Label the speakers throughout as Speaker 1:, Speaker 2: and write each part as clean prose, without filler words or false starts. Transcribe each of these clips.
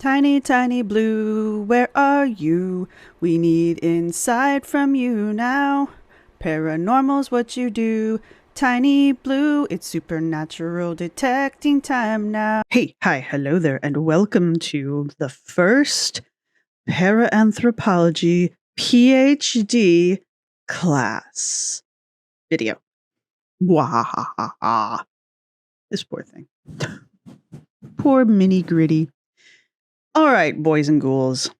Speaker 1: Tiny, tiny blue, where are you? We need insight from you now. Paranormal's what you do. Tiny blue, it's supernatural detecting time now. Hey, hi, hello there, and welcome to the first Paranthropology Ph.D. class video. Wahahaha. This poor thing. Poor mini gritty. All right, boys and ghouls.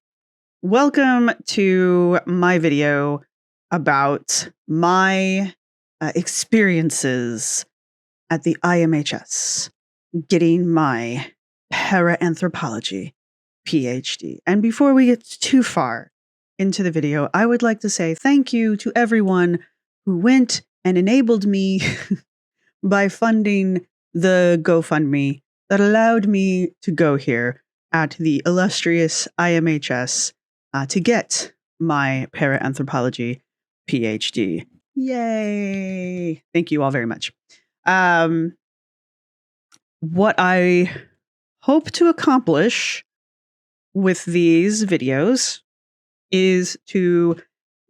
Speaker 1: Welcome to my video about my experiences at the IMHS getting my Paranthropology PhD. And before we get too far into the video, I would like to say thank you to everyone who went and enabled me by funding the GoFundMe that allowed me to go here at the illustrious IMHS to get my Paranthropology PhD. Yay! Thank you all very much. What I hope to accomplish with these videos is to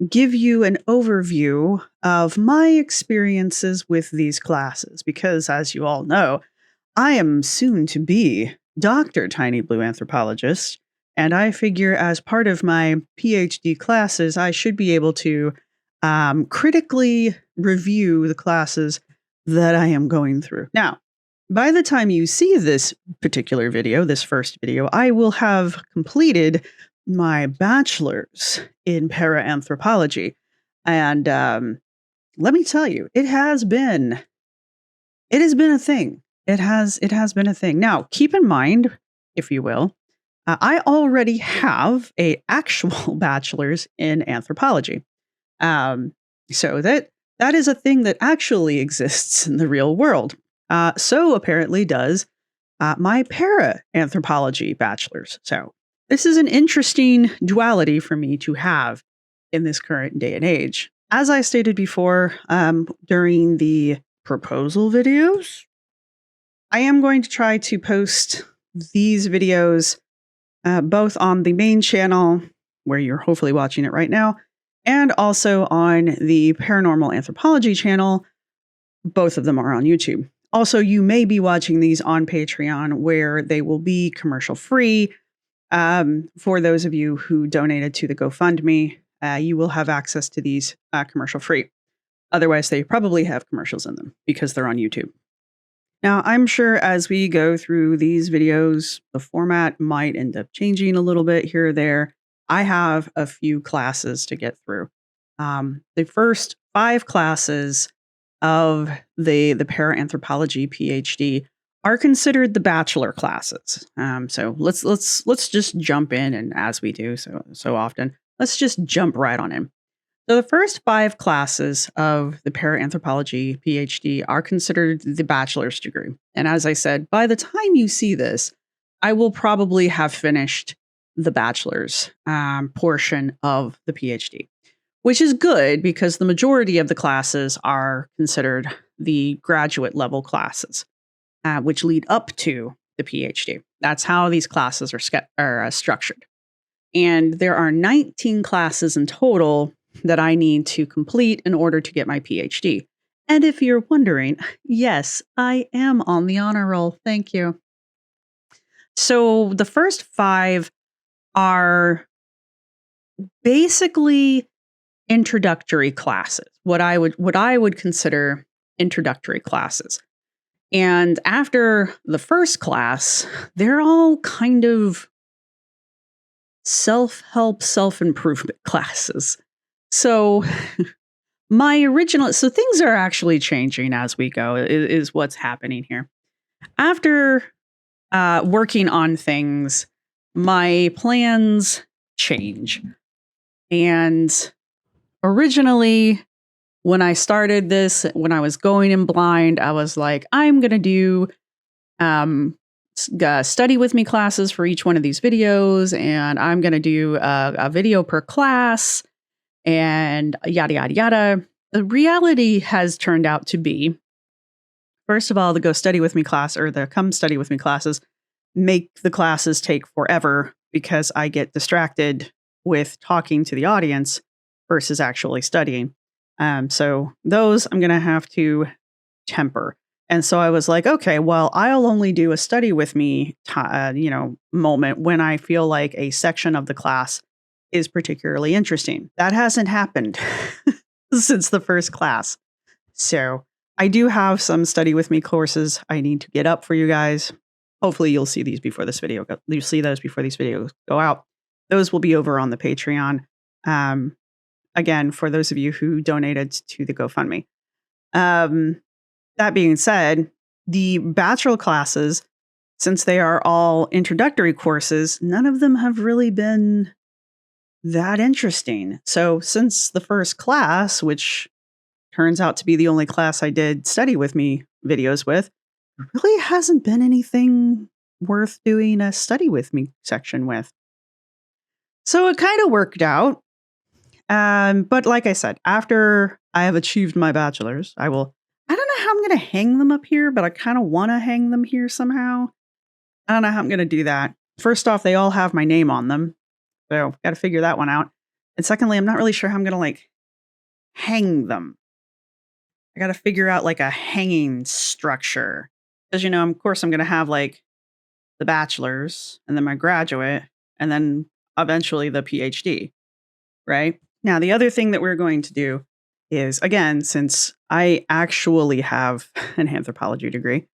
Speaker 1: give you an overview of my experiences with these classes, because as you all know, I am soon to be Dr. Tiny Blue Anthropologist, and I figure as part of my PhD classes, I should be able to critically review the classes that I am going through. Now, by the time you see this particular video, this first video, I will have completed my bachelor's in Paranthropology. And let me tell you, it has been a thing. It has been a thing. Now, keep in mind, if you will, I already have an actual bachelor's in anthropology. So that is a thing that actually exists in the real world. So apparently does my Paranthropology bachelor's. So this is an interesting duality for me to have in this current day and age. As I stated before, during the proposal videos, I am going to try to post these videos both on the main channel, where you're hopefully watching it right now, and also on the Paranormal Anthropology channel. Both of them are on YouTube. Also, you may be watching these on Patreon, where they will be commercial free. For those of you who donated to the GoFundMe, you will have access to these commercial free. Otherwise, they probably have commercials in them because they're on YouTube. Now, I'm sure as we go through these videos, the format might end up changing a little bit here or there. I have a few classes to get through. The first 5 classes of the Paranthropology PhD are considered the bachelor classes. So let's just jump in, and as we do so often, let's just jump right on in. So the first 5 classes of the Paranthropology PhD are considered the bachelor's degree. And as I said, by the time you see this, I will probably have finished the bachelor's portion of the PhD, which is good because the majority of the classes are considered the graduate level classes, which lead up to the PhD. That's how these classes are structured. And there are 19 classes in total that I need to complete in order to get my PhD. And if you're wondering, yes, I am on the honor roll. Thank you. So the first 5 are basically introductory classes, what I would consider introductory classes. And after the first class, they're all kind of self-help, self-improvement classes. So so things are actually changing as we go, is what's happening here. After working on things, my plans change. And originally, when I started this, when I was going in blind, I was like, I'm going to do study with me classes for each one of these videos, and I'm going to do a video per class, and yada, yada, yada. The reality has turned out to be, first of all, the Go Study With Me class, or the Come Study With Me classes, make the classes take forever because I get distracted with talking to the audience versus actually studying. So those I'm going to have to temper. And so I was like, okay, well, I'll only do a study with me, moment when I feel like a section of the class is particularly interesting. That hasn't happened since the first class. So I do have some study with me courses I need to get up for you guys. Hopefully you'll see these before this video. You'll see those before these videos go out. Those will be over on the Patreon. Again, for those of you who donated to the GoFundMe. That being said, the bachelor classes, since they are all introductory courses, none of them have really been that interesting. So since the first class, which turns out to be the only class I did study with me videos with, really hasn't been anything worth doing a study with me section with. So it kind of worked out. But like I said, after I have achieved my bachelor's, I don't know how I'm going to hang them up here, but I kind of want to hang them here somehow. I don't know how I'm going to do that. First off, they all have my name on them. So got to figure that one out. And secondly, I'm not really sure how I'm going to hang them. I got to figure out a hanging structure. Because, of course, I'm going to have the bachelor's and then my graduate and then eventually the Ph.D. Right? Now, the other thing that we're going to do is, again, since I actually have an anthropology degree,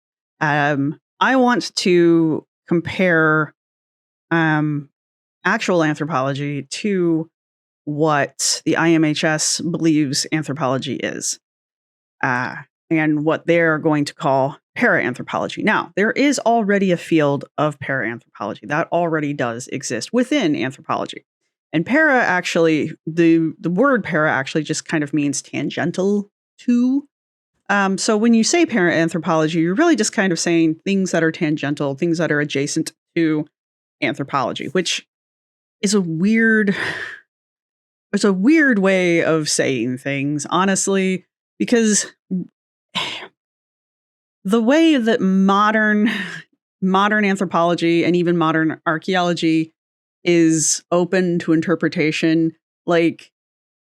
Speaker 1: I want to compare actual anthropology to what the IMHS believes anthropology is, and what they're going to call paranthropology. Now, there is already a field of paranthropology that already does exist within anthropology. And para actually, the word para actually just kind of means tangential to. So when you say paranthropology, you're really just kind of saying things that are tangential, things that are adjacent to anthropology, which is a weird way of saying things, honestly, because the way that modern anthropology and even modern archaeology is open to interpretation,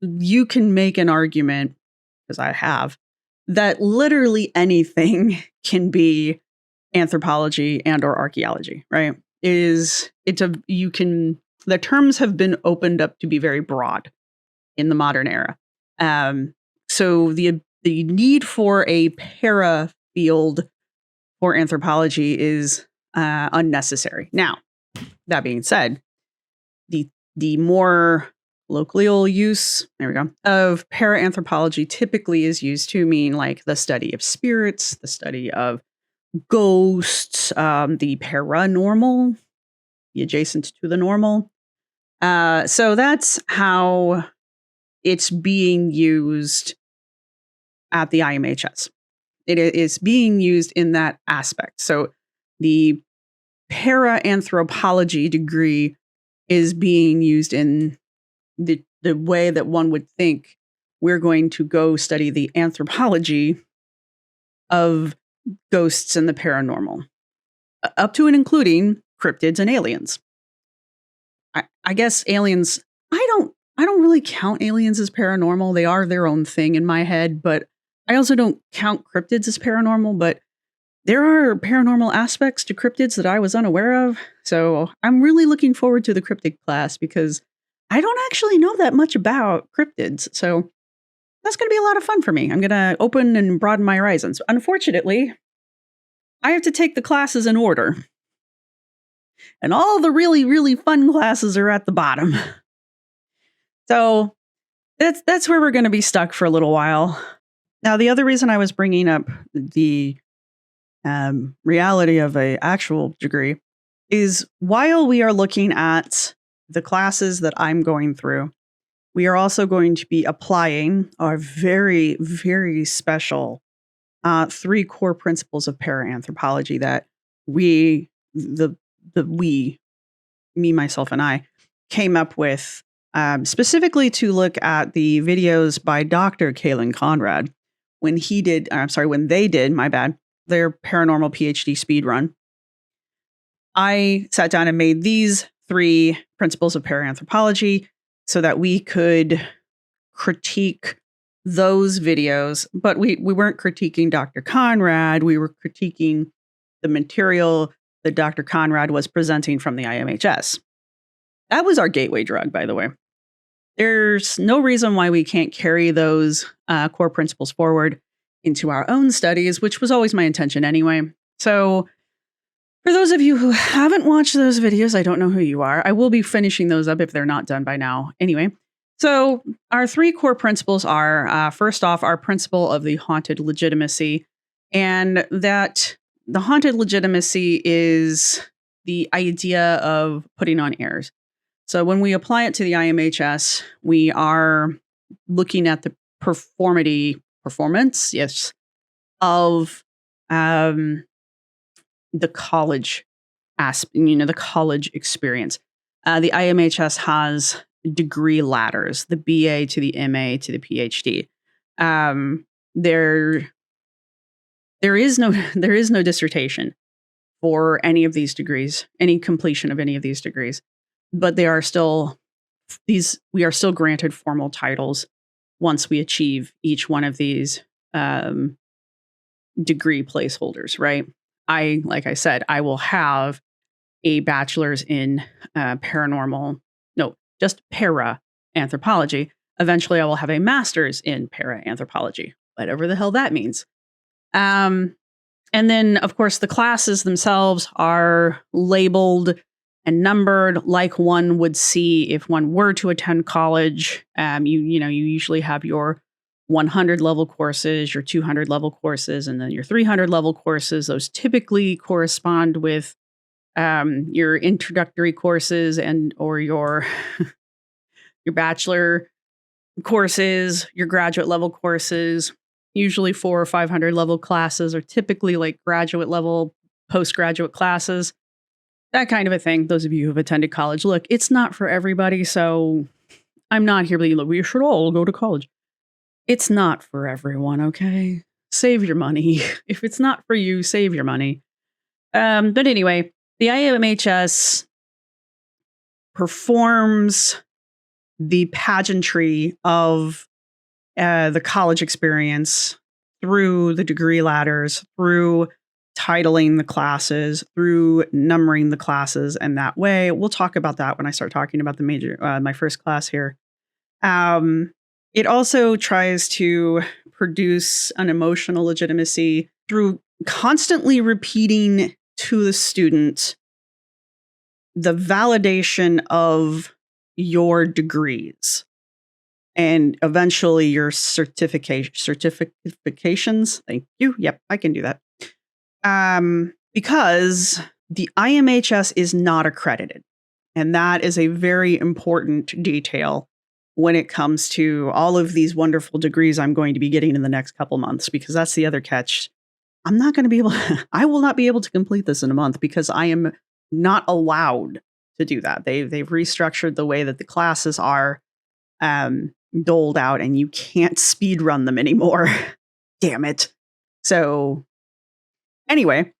Speaker 1: you can make an argument, because I have, that literally anything can be anthropology and or archaeology, right? The terms have been opened up to be very broad in the modern era. So the need for a para field for anthropology is unnecessary. Now, that being said, the more colloquial use, there we go, of paranthropology typically is used to mean the study of spirits, the study of ghosts, the paranormal, the adjacent to the normal. So that's how it's being used at the IMHS. It is being used in that aspect. So the paranthropology degree is being used in the way that one would think we're going to go study the anthropology of ghosts and the paranormal, up to and including cryptids and aliens. I guess aliens, I don't really count aliens as paranormal. They are their own thing in my head, but I also don't count cryptids as paranormal, but there are paranormal aspects to cryptids that I was unaware of. So I'm really looking forward to the cryptid class because I don't actually know that much about cryptids. So that's going to be a lot of fun for me. I'm going to open and broaden my horizons. Unfortunately, I have to take the classes in order. And all the really, really fun classes are at the bottom. So that's where we're going to be stuck for a little while. Now, the other reason I was bringing up the reality of an actual degree is while we are looking at the classes that I'm going through, we are also going to be applying our very, very special 3 core principles of paranthropology that me, myself, and I came up with specifically to look at the videos by Dr. Kalen Conrad when they did, their paranormal PhD speed run. I sat down and made these 3 principles of paranthropology so that we could critique those videos, but we weren't critiquing Dr. Conrad. We were critiquing the material that Dr. Conrad was presenting from the IMHS. That was our gateway drug, by the way. There's no reason why we can't carry those core principles forward into our own studies, which was always my intention anyway. So for those of you who haven't watched those videos, I don't know who you are. I will be finishing those up if they're not done by now. Anyway, so our 3 core principles are, first off, our principle of the haunted legitimacy, and that the haunted legitimacy is the idea of putting on airs. So when we apply it to the IMHS, we are looking at the performance, yes, of the college the college experience. The IMHS has degree ladders, the BA to the MA to the PhD. There is no dissertation for any of these degrees, any completion of any of these degrees, but we are still granted formal titles once we achieve each one of these degree placeholders, right? Like I said, I will have a bachelor's in just para-anthropology. Eventually, I will have a master's in para-anthropology, whatever the hell that means. And then, of course, the classes themselves are labeled and numbered like one would see if one were to attend college. You usually have your 100 level courses, your 200 level courses, and then your 300 level courses. Those typically correspond with your introductory courses or your your bachelor courses, your graduate level courses. Usually 400 or 500 level classes are typically like graduate level, postgraduate classes, that kind of a thing. Those of you who have attended college, look, it's not for everybody. So I'm not here to we should all go to college. It's not for everyone, okay? Save your money. If it's not for you, save your money. But anyway, the IMHS performs the pageantry of the college experience through the degree ladders, through titling the classes, through numbering the classes, and that way we'll talk about that when I start talking about the my first class here. It also tries to produce an emotional legitimacy through constantly repeating to the student the validation of your degrees and eventually your certifications. Thank you. Yep, I can do that. Because the IMHS is not accredited. And that is a very important detail when it comes to all of these wonderful degrees I'm going to be getting in the next couple months, because that's the other catch. I will not be able to complete this in a month because I am not allowed to do that. They've restructured the way that the classes are doled out, and you can't speed run them anymore. Damn it. So anyway,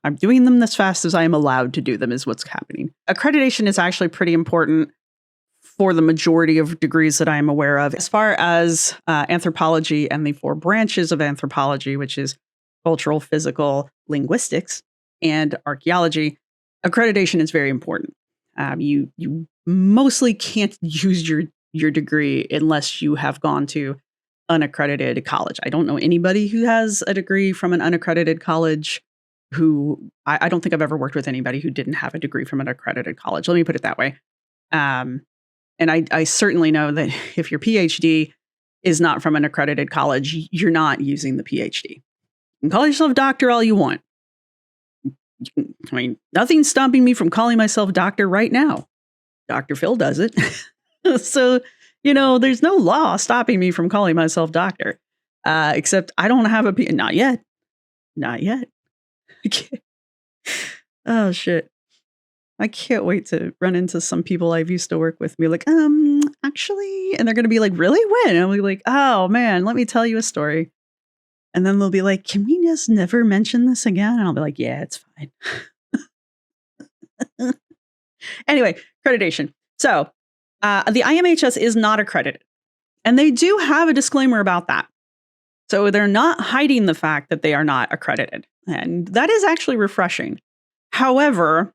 Speaker 1: I'm doing them as fast as I am allowed to do them is what's happening. Accreditation is actually pretty important for the majority of degrees that I am aware of. As far as anthropology and the 4 branches of anthropology, which is cultural, physical, linguistics, and archaeology, accreditation is very important. You mostly can't use your degree unless you have gone to unaccredited college. I don't know anybody who has a degree from an unaccredited college who I don't think I've ever worked with anybody who didn't have a degree from an accredited college. Let me put it that way. And I certainly know that if your PhD is not from an accredited college, you're not using the PhD. You can call yourself doctor all you want. Nothing's stopping me from calling myself doctor right now. Dr. Phil does it. So, there's no law stopping me from calling myself doctor. Except I don't have a PhD. Not yet. Not yet. Oh, shit. I can't wait to run into some people I've used to work with and be like, actually, and they're going to be like, really? When? And I'll be like, oh man, let me tell you a story. And then they'll be like, can we just never mention this again? And I'll be like, yeah, it's fine. Anyway, accreditation. So the IMHS is not accredited. And they do have a disclaimer about that. So they're not hiding the fact that they are not accredited. And that is actually refreshing. However,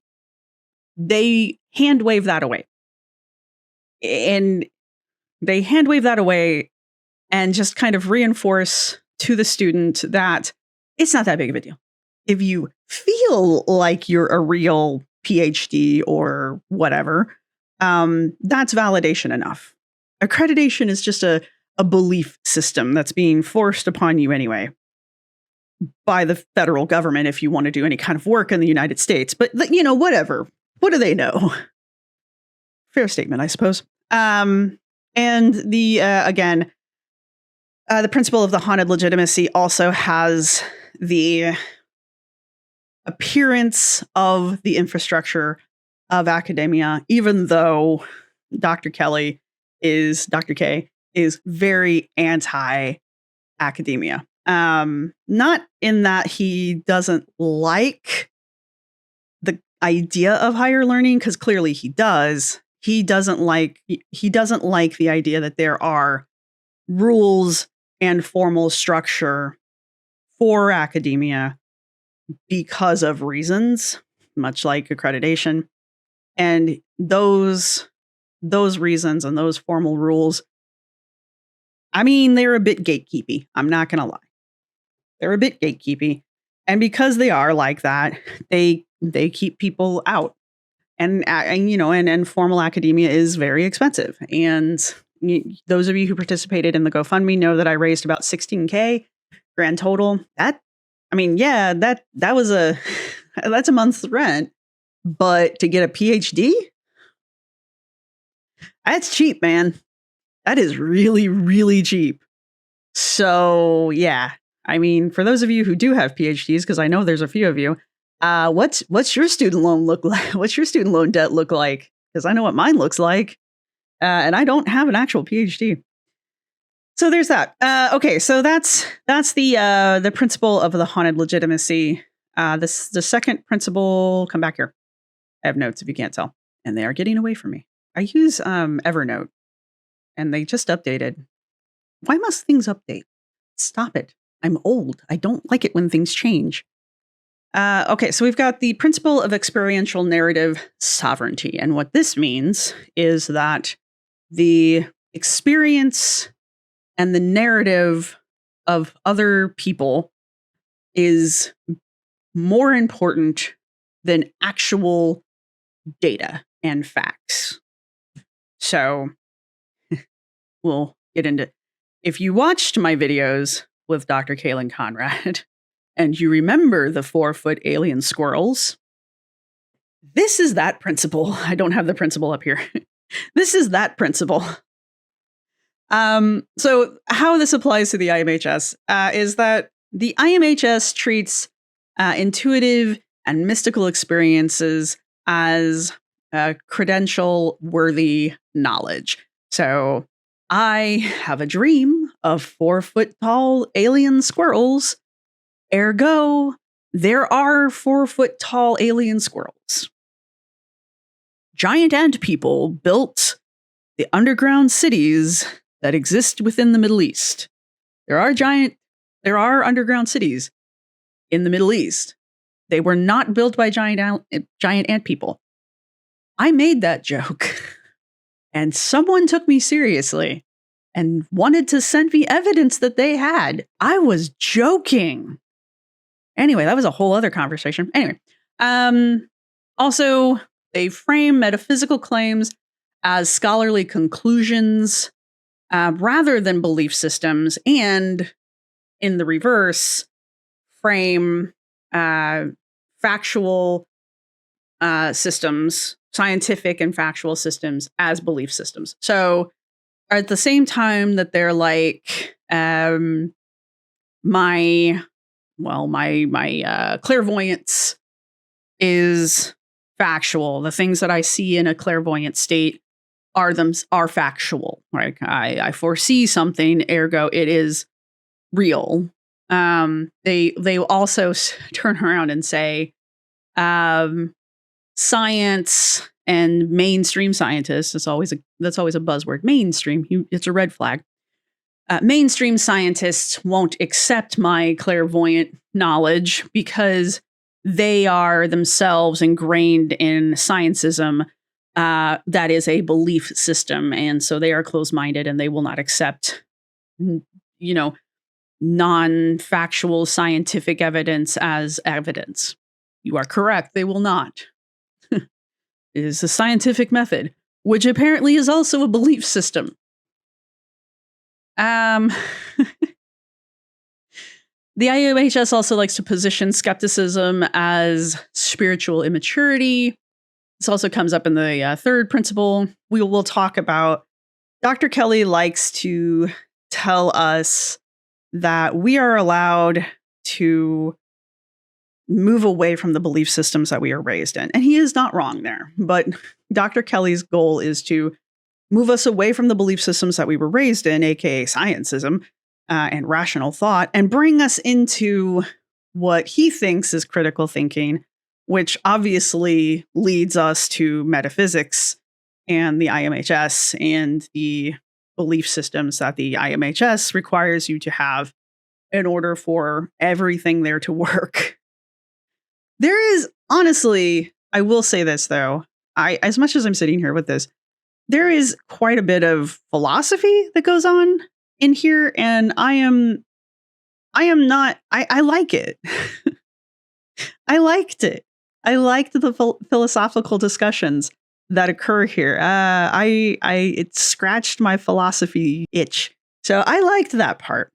Speaker 1: they hand wave that away. And they hand wave that away and just kind of reinforce to the student that it's not that big of a deal. If you feel like you're a real PhD or whatever, that's validation enough. Accreditation is just a belief system that's being forced upon you anyway by the federal government if you want to do any kind of work in the United States. But, whatever. What do they know? Fair statement, I suppose. And the principle of the haunted legitimacy also has the appearance of the infrastructure of academia, even though Dr. K is very anti-academia. Not in that he doesn't like the idea of higher learning, because clearly he does. He doesn't like the idea that there are rules and formal structure for academia because of reasons, much like accreditation. And those reasons and those formal rules, they're a bit gatekeepy. I'm not going to lie. They're a bit gatekeepy. And because they are like that, they keep people out. And formal academia is very expensive. And those of you who participated in the GoFundMe know that I raised about $16,000 grand total. That was that's a month's rent. But to get a PhD, that's cheap, man. That is really, really cheap. So yeah, for those of you who do have PhDs, because I know there's a few of you, what's your student loan look like? What's your student loan debt look like? Because I know what mine looks like, and I don't have an actual PhD. So there's that. Okay, so that's the principle of the haunted legitimacy. The second principle. Come back here. I have notes if you can't tell, and they are getting away from me. I use Evernote, and they just updated. Why must things update? Stop it. I'm old. I don't like it when things change. Okay, so we've got the principle of experiential narrative sovereignty. And what this means is that the experience and the narrative of other people is more important than actual data and facts. So we'll get into, if you watched my videos with Dr. Kaylin Conrad and you remember the 4-foot alien squirrels, this is that principle. I don't have the principle up here. This is that principle. So how this applies to the IMHS is that the IMHS treats intuitive and mystical experiences as credential-worthy knowledge. So I have a dream of 4-foot-tall alien squirrels. Ergo, there are 4-foot-tall alien squirrels. Giant ant people built the underground cities that exist within the Middle East. There are underground cities in the Middle East. They were not built by giant ant people. I made that joke, and someone took me seriously and wanted to send me evidence that they had. I was joking. Anyway, that was a whole other conversation. Anyway, also, they frame metaphysical claims as scholarly conclusions rather than belief systems, and in the reverse, frame factual systems, scientific and factual systems, as belief systems. So at the same time that they're like, my clairvoyance is factual. The things that I see in a clairvoyant state are factual. Right? I foresee something, ergo it is real. They also turn around and say, science and mainstream scientists, that's always a buzzword, mainstream, it's a red flag. Mainstream scientists won't accept my clairvoyant knowledge because they are themselves ingrained in scientism. That is a belief system. And so they are closed-minded and they will not accept, non-factual scientific evidence as evidence. You are correct. They will not. It is a scientific method, which apparently is also a belief system. The IMHS also likes to position skepticism as spiritual immaturity. This also comes up in the third principle. We will talk about. Dr. Kelly likes to tell us that we are allowed to move away from the belief systems that we are raised in. And he is not wrong there. But Dr. Kelly's goal is to move us away from the belief systems that we were raised in, aka scientism and rational thought, and bring us into what he thinks is critical thinking, which obviously leads us to metaphysics and the IMHS and the belief systems that the IMHS requires you to have in order for everything there to work. There is, honestly, I will say this though, as much as I'm sitting here with this, there is quite a bit of philosophy that goes on in here, and I like it. I liked it. I liked the philosophical discussions that occur here. It scratched my philosophy itch. So I liked that part.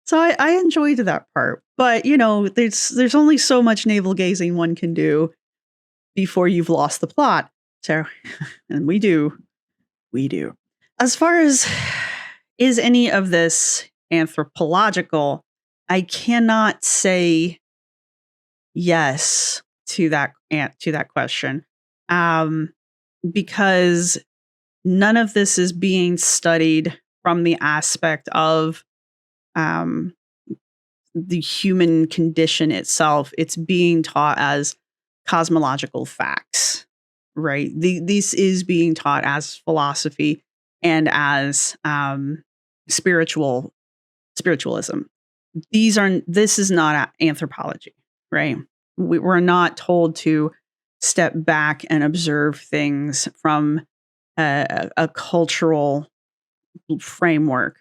Speaker 1: So I enjoyed that part. But, there's only so much navel gazing one can do before you've lost the plot. So, and we do. As far as is any of this anthropological, I cannot say yes to that question, because none of this is being studied from the aspect of the human condition itself. It's being taught as cosmological facts, right? This is being taught as philosophy and as spiritualism. This is not anthropology, right? We're not told to step back and observe things from a cultural framework.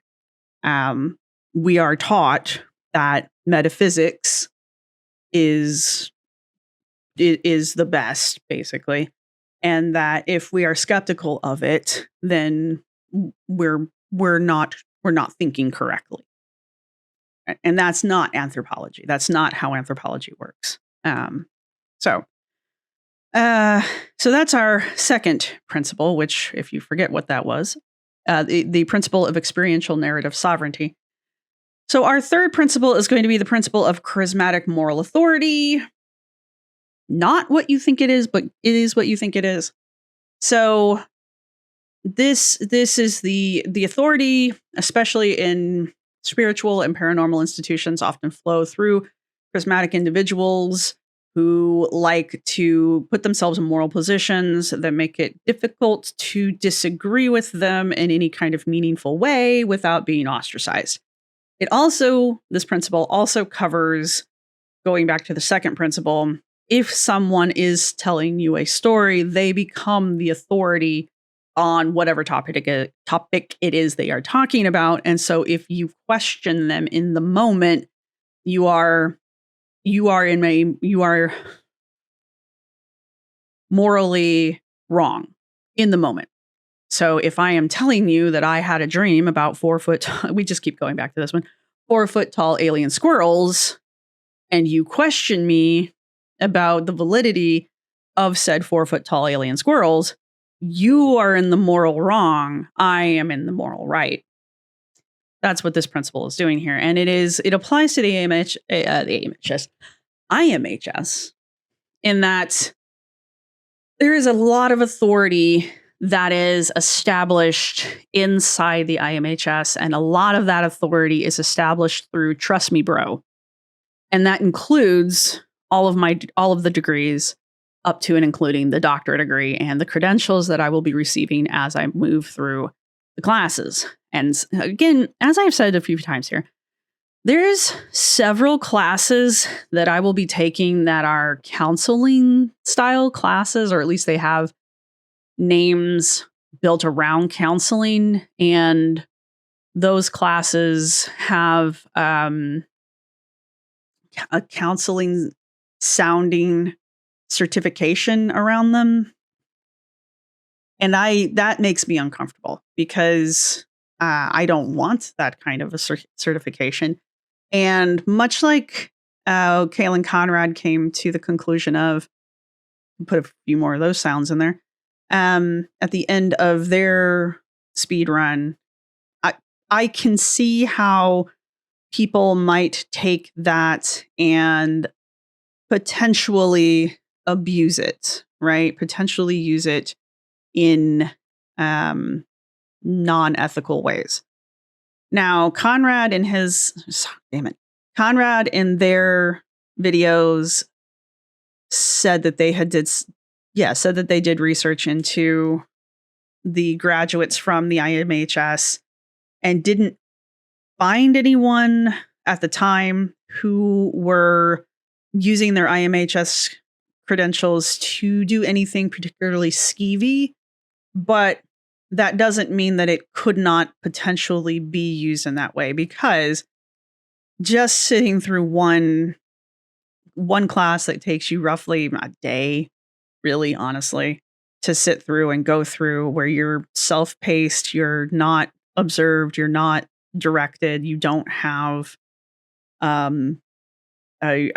Speaker 1: We are taught that metaphysics is the best, basically, and that if we are skeptical of it, then we're not thinking correctly. And that's not anthropology. That's not how anthropology works. So that's our second principle, which, if you forget what that was, the principle of experiential narrative sovereignty. So our third principle is going to be the principle of charismatic moral authority. Not what you think it is, but it is what you think it is. So this is the authority, especially in spiritual and paranormal institutions, often flow through charismatic individuals who like to put themselves in moral positions that make it difficult to disagree with them in any kind of meaningful way without being ostracized. This principle also covers, going back to the second principle, if someone is telling you a story, they become the authority on whatever topic it is they are talking about. And so if you question them in the moment, you are morally wrong in the moment. So if I am telling you that I had a dream about 4 foot, we just keep going back to this one, 4 foot tall alien squirrels, and you question me about the validity of said 4 foot tall alien squirrels, you are in the moral wrong. I am in the moral right. That's what this principle is doing here. And it applies to the IMHS in that there is a lot of authority that is established inside the IMHS, and a lot of that authority is established through trust me, bro. And that includes all of the degrees up to and including the doctorate degree and the credentials that I will be receiving as I move through the classes. And again, as I've said a few times here, there's several classes that I will be taking that are counseling style classes, or at least they have names built around counseling. And those classes have a counseling sounding certification around them. And that makes me uncomfortable because I don't want that kind of a certification. And much like Kalen Conrad came to the conclusion of, put a few more of those sounds in there, at the end of their speed run, I can see how people might take that and potentially abuse it, right? Potentially use it in non-ethical ways. Now, Conrad in their videos said that they did research into the graduates from the IMHS and didn't find anyone at the time who were using their IMHS credentials to do anything particularly skeevy, but that doesn't mean that it could not potentially be used in that way, because just sitting through one class that takes you roughly a day, really, honestly, to sit through and go through, where you're self-paced, you're not observed, you're not directed, you don't have you're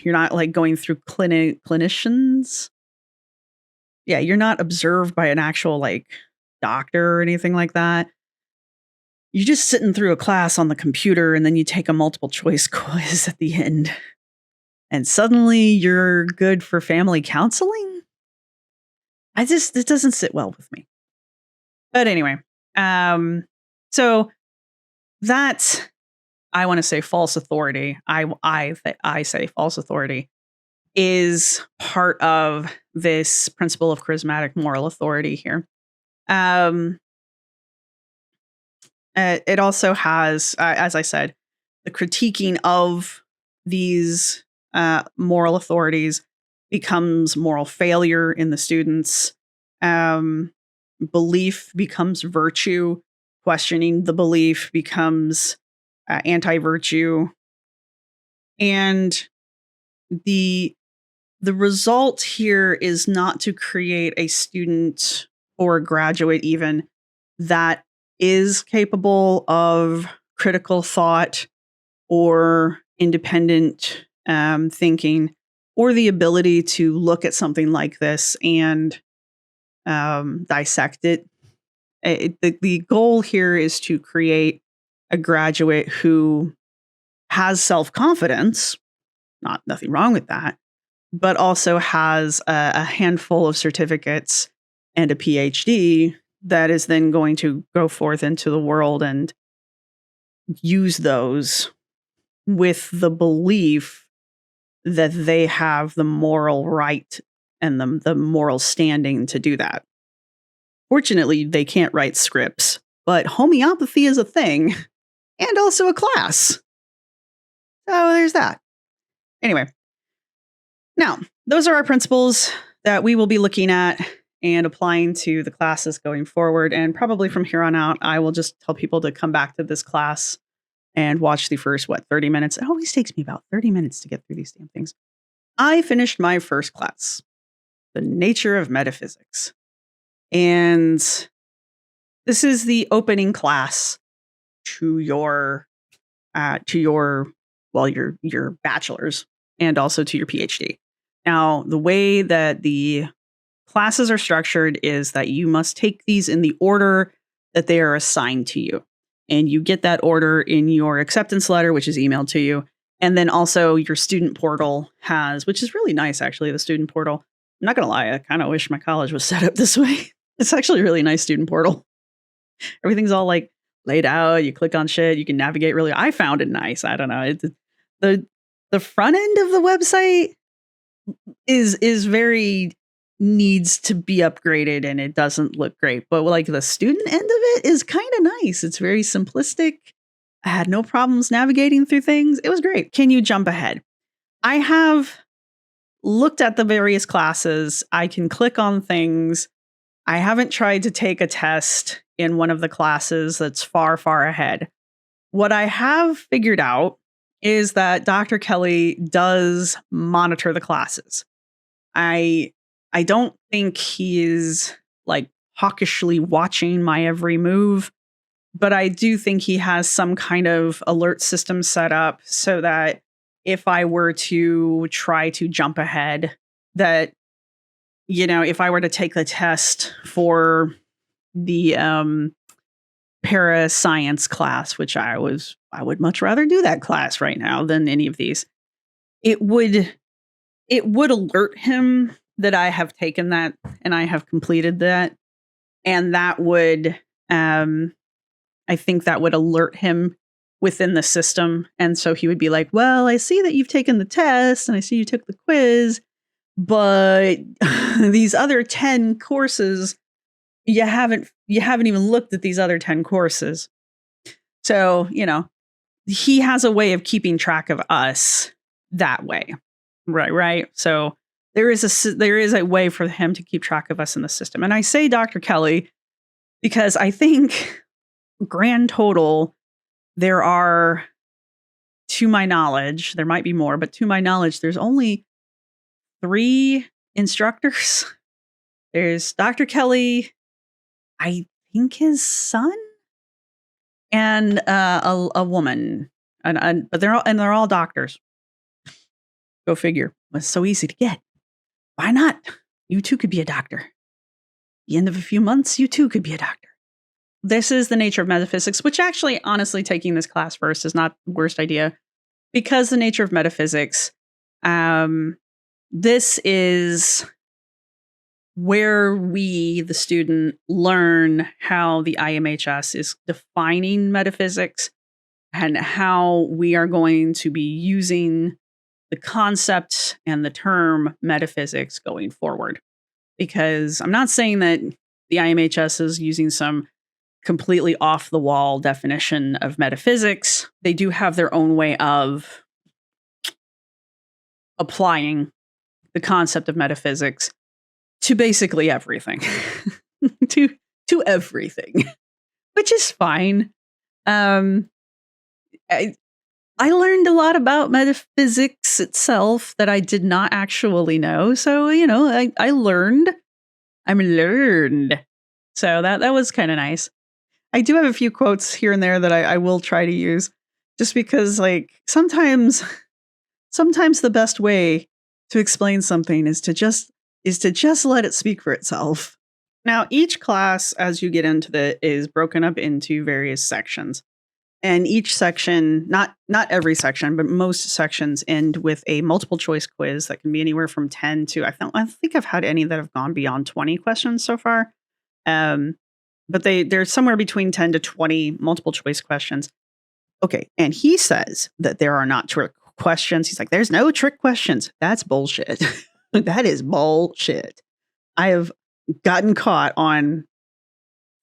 Speaker 1: not like going through clinicians. Yeah, you're not observed by an actual like doctor or anything like that. You're just sitting through a class on the computer, and then you take a multiple choice quiz at the end. And suddenly you're good for family counseling? It doesn't sit well with me. But anyway, so that's, I want to say false authority. I say false authority is part of this principle of charismatic moral authority here. It also has, as I said, the critiquing of these moral authorities becomes moral failure in the students. Belief becomes virtue. Questioning the belief becomes anti-virtue. And the result here is not to create a student or a graduate even that is capable of critical thought or independent thinking, or the ability to look at something like this and dissect it. The goal here is to create a graduate who has self-confidence, nothing wrong with that, but also has a handful of certificates and a Ph.D. that is then going to go forth into the world and use those with the belief that they have the moral right and the moral standing to do that. Fortunately, they can't write scripts, but homeopathy is a thing and also a class. So there's that. Anyway, now, those are our principles that we will be looking at and applying to the classes going forward. And probably from here on out, I will just tell people to come back to this class and watch the first, 30 minutes. It always takes me about 30 minutes to get through these damn things. I finished my first class, The Nature of Metaphysics. And this is the opening class to your bachelor's and also to your PhD. Now, the way that the classes are structured is that you must take these in the order that they are assigned to you. And you get that order in your acceptance letter, which is emailed to you. And then also your student portal has, which is really nice, actually, the student portal. I'm not going to lie, I kind of wish my college was set up this way. It's actually a really nice student portal. Everything's all like laid out. You click on shit. You can navigate really. I found it nice. I don't know. The front end of the website is very needs to be upgraded and it doesn't look great. But like the student end of it is kind of nice. It's very simplistic. I had no problems navigating through things. It was great. Can you jump ahead? I have looked at the various classes. I can click on things. I haven't tried to take a test in one of the classes that's far, far ahead. What I have figured out is that Dr. Kelly does monitor the classes. I don't think he is like hawkishly watching my every move, but I do think he has some kind of alert system set up so that if I were to try to jump ahead, that, you know, if I were to take the test for the parascience class, which I would much rather do that class right now than any of these, it would alert him that I have taken that and I have completed that. And that would, I think that would alert him within the system. And so he would be like, well, I see that you've taken the test and I see you took the quiz, but these other 10 courses, you haven't even looked at these other 10 courses. So, you know, he has a way of keeping track of us that way. Right. So there is a way for him to keep track of us in the system. And I say Dr. Kelly because I think grand total, there are, to my knowledge, there might be more, but to my knowledge, there's only 3 instructors. There's Dr. Kelly, I think his son, and a woman, but they're all doctors. Go figure. It's so easy to get. Why not? You too could be a doctor. At the end of a few months, you too could be a doctor. This is the nature of metaphysics, which actually, honestly, taking this class first is not the worst idea, because the nature of metaphysics, this is where we, the student, learn how the IMHS is defining metaphysics and how we are going to be using the concept and the term metaphysics going forward. Because I'm not saying that the IMHS is using some completely off the wall definition of metaphysics. They do have their own way of applying the concept of metaphysics to basically everything, to everything, which is fine. I learned a lot about metaphysics itself that I did not actually know. So, you know, I learned. I'm learned. So that was kind of nice. I do have a few quotes here and there that I will try to use, just because, like, sometimes the best way to explain something is to just let it speak for itself. Now, each class, as you get into it, is broken up into various sections. And each section, not every section, but most sections end with a multiple choice quiz that can be anywhere from 10 to, I think I've had any that have gone beyond 20 questions so far. But they're somewhere between 10 to 20 multiple choice questions. Okay. And he says that there are not trick questions. He's like, there's no trick questions. That's bullshit. That is bullshit. I have gotten caught on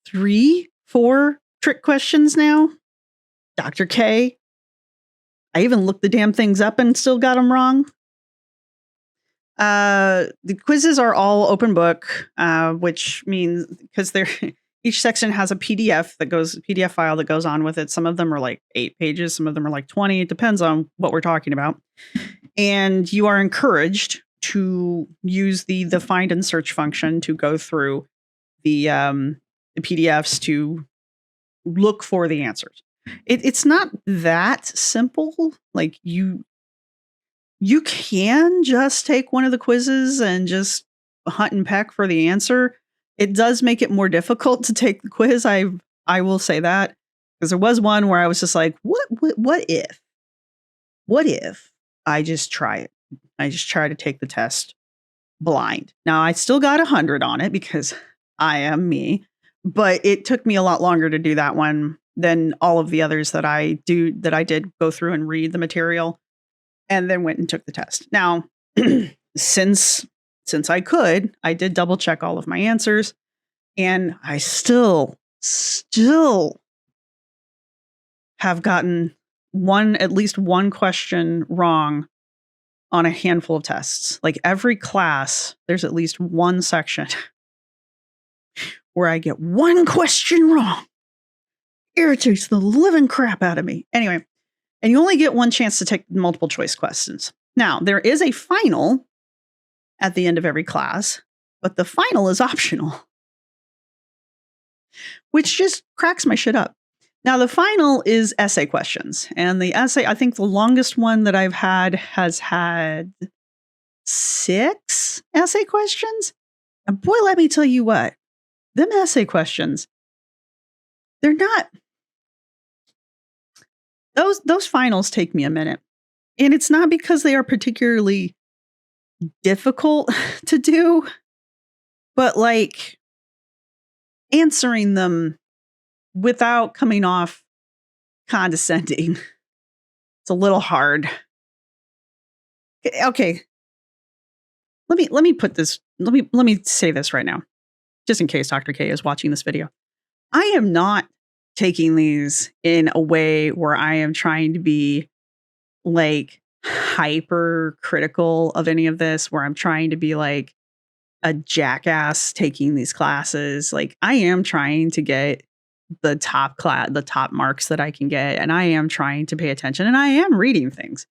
Speaker 1: 3, 4 trick questions now. Dr. K. I even looked the damn things up and still got them wrong. The quizzes are all open book, which means because each section has a PDF file that goes on with it. Some of them are like 8 pages. Some of them are like 20. It depends on what we're talking about. And you are encouraged to use the find and search function to go through the PDFs to look for the answers. It's not that simple. Like you can just take one of the quizzes and just hunt and peck for the answer. It does make it more difficult to take the quiz. I will say that, because there was one where I was just like, what if I just try it? I just try to take the test blind. Now I still got 100 on it because I am me, but it took me a lot longer to do that one than all of the others that I did go through and read the material. and then went and took the test. Now, since I could, I did double check all of my answers, and I still have gotten at least one question wrong on a handful of tests. Like every class, there's at least one section where I get one question wrong. Irritates the living crap out of me. Anyway, and you only get one chance to take multiple choice questions. Now, there is a final at the end of every class, but the final is optional, which just cracks my shit up. Now, the final is essay questions. And the essay, I think the longest one that I've had has had 6 essay questions. And boy, let me tell you what, them essay questions, they're not, those finals take me a minute. And it's not because they are particularly difficult to do, but like answering them without coming off condescending, it's a little hard. Okay. Let me put this, let me say this right now, just in case Dr. K is watching this video. I am not taking these in a way where I am trying to be like hyper critical of any of this, where I'm trying to be like a jackass taking these classes. Like I am trying to get the top marks that I can get, and I am trying to pay attention, and I am reading things.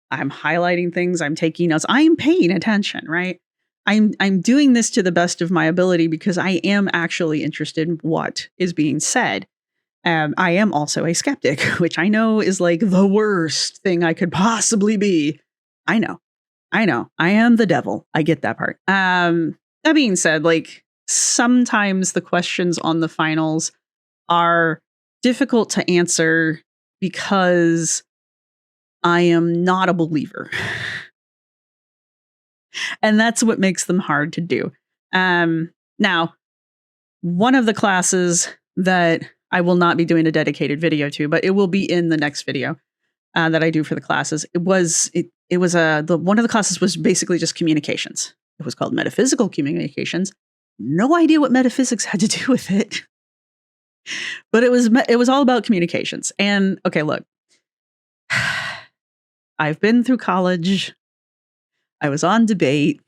Speaker 1: I'm highlighting things, I'm taking notes, I am paying attention, right? I'm doing this to the best of my ability because I am actually interested in what is being said. I am also a skeptic, which I know is like the worst thing I could possibly be. I know. I am the devil. I get that part. That being said, like sometimes the questions on the finals are difficult to answer because I am not a believer. And that's what makes them hard to do. Now, one of the classes that I will not be doing a dedicated video to, but it will be in the next video that I do for the classes. One of the classes was basically just communications. It was called Metaphysical Communications. No idea what metaphysics had to do with it. But it was all about communications. And okay, look, I've been through college. I was on debate.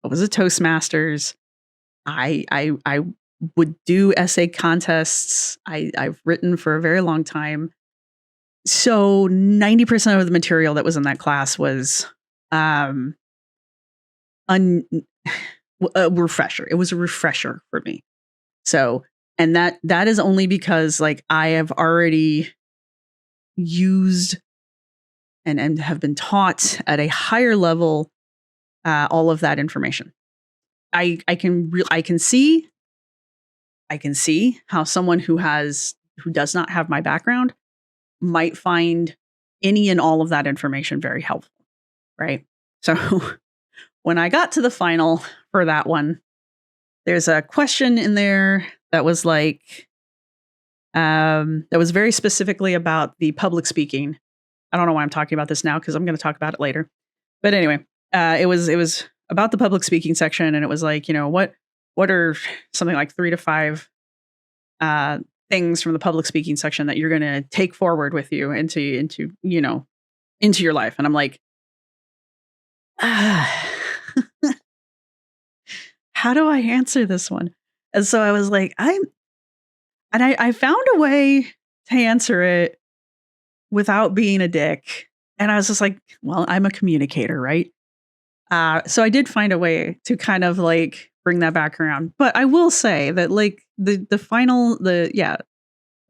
Speaker 1: I was a Toastmasters. I would do essay contests. I've written for a very long time. So 90% of the material that was in that class was a refresher. It was a refresher for me. So, and that is only because like I have already used and have been taught at a higher level all of that information. I can see how someone who does not have my background might find any and all of that information very helpful, right? So when I got to the final for that one, there's a question in there that was like, that was very specifically about the public speaking. I don't know why I'm talking about this now because I'm going to talk about it later. But anyway, it was about the public speaking section, and it was like, what are something like 3 to 5 things from the public speaking section that you're going to take forward with you into your life. And I'm like, how do I answer this one? And so I was like, I found a way to answer it without being a dick. And I was just like, well, I'm a communicator, right? So I did find a way to kind of like bring that back around. But I will say that like the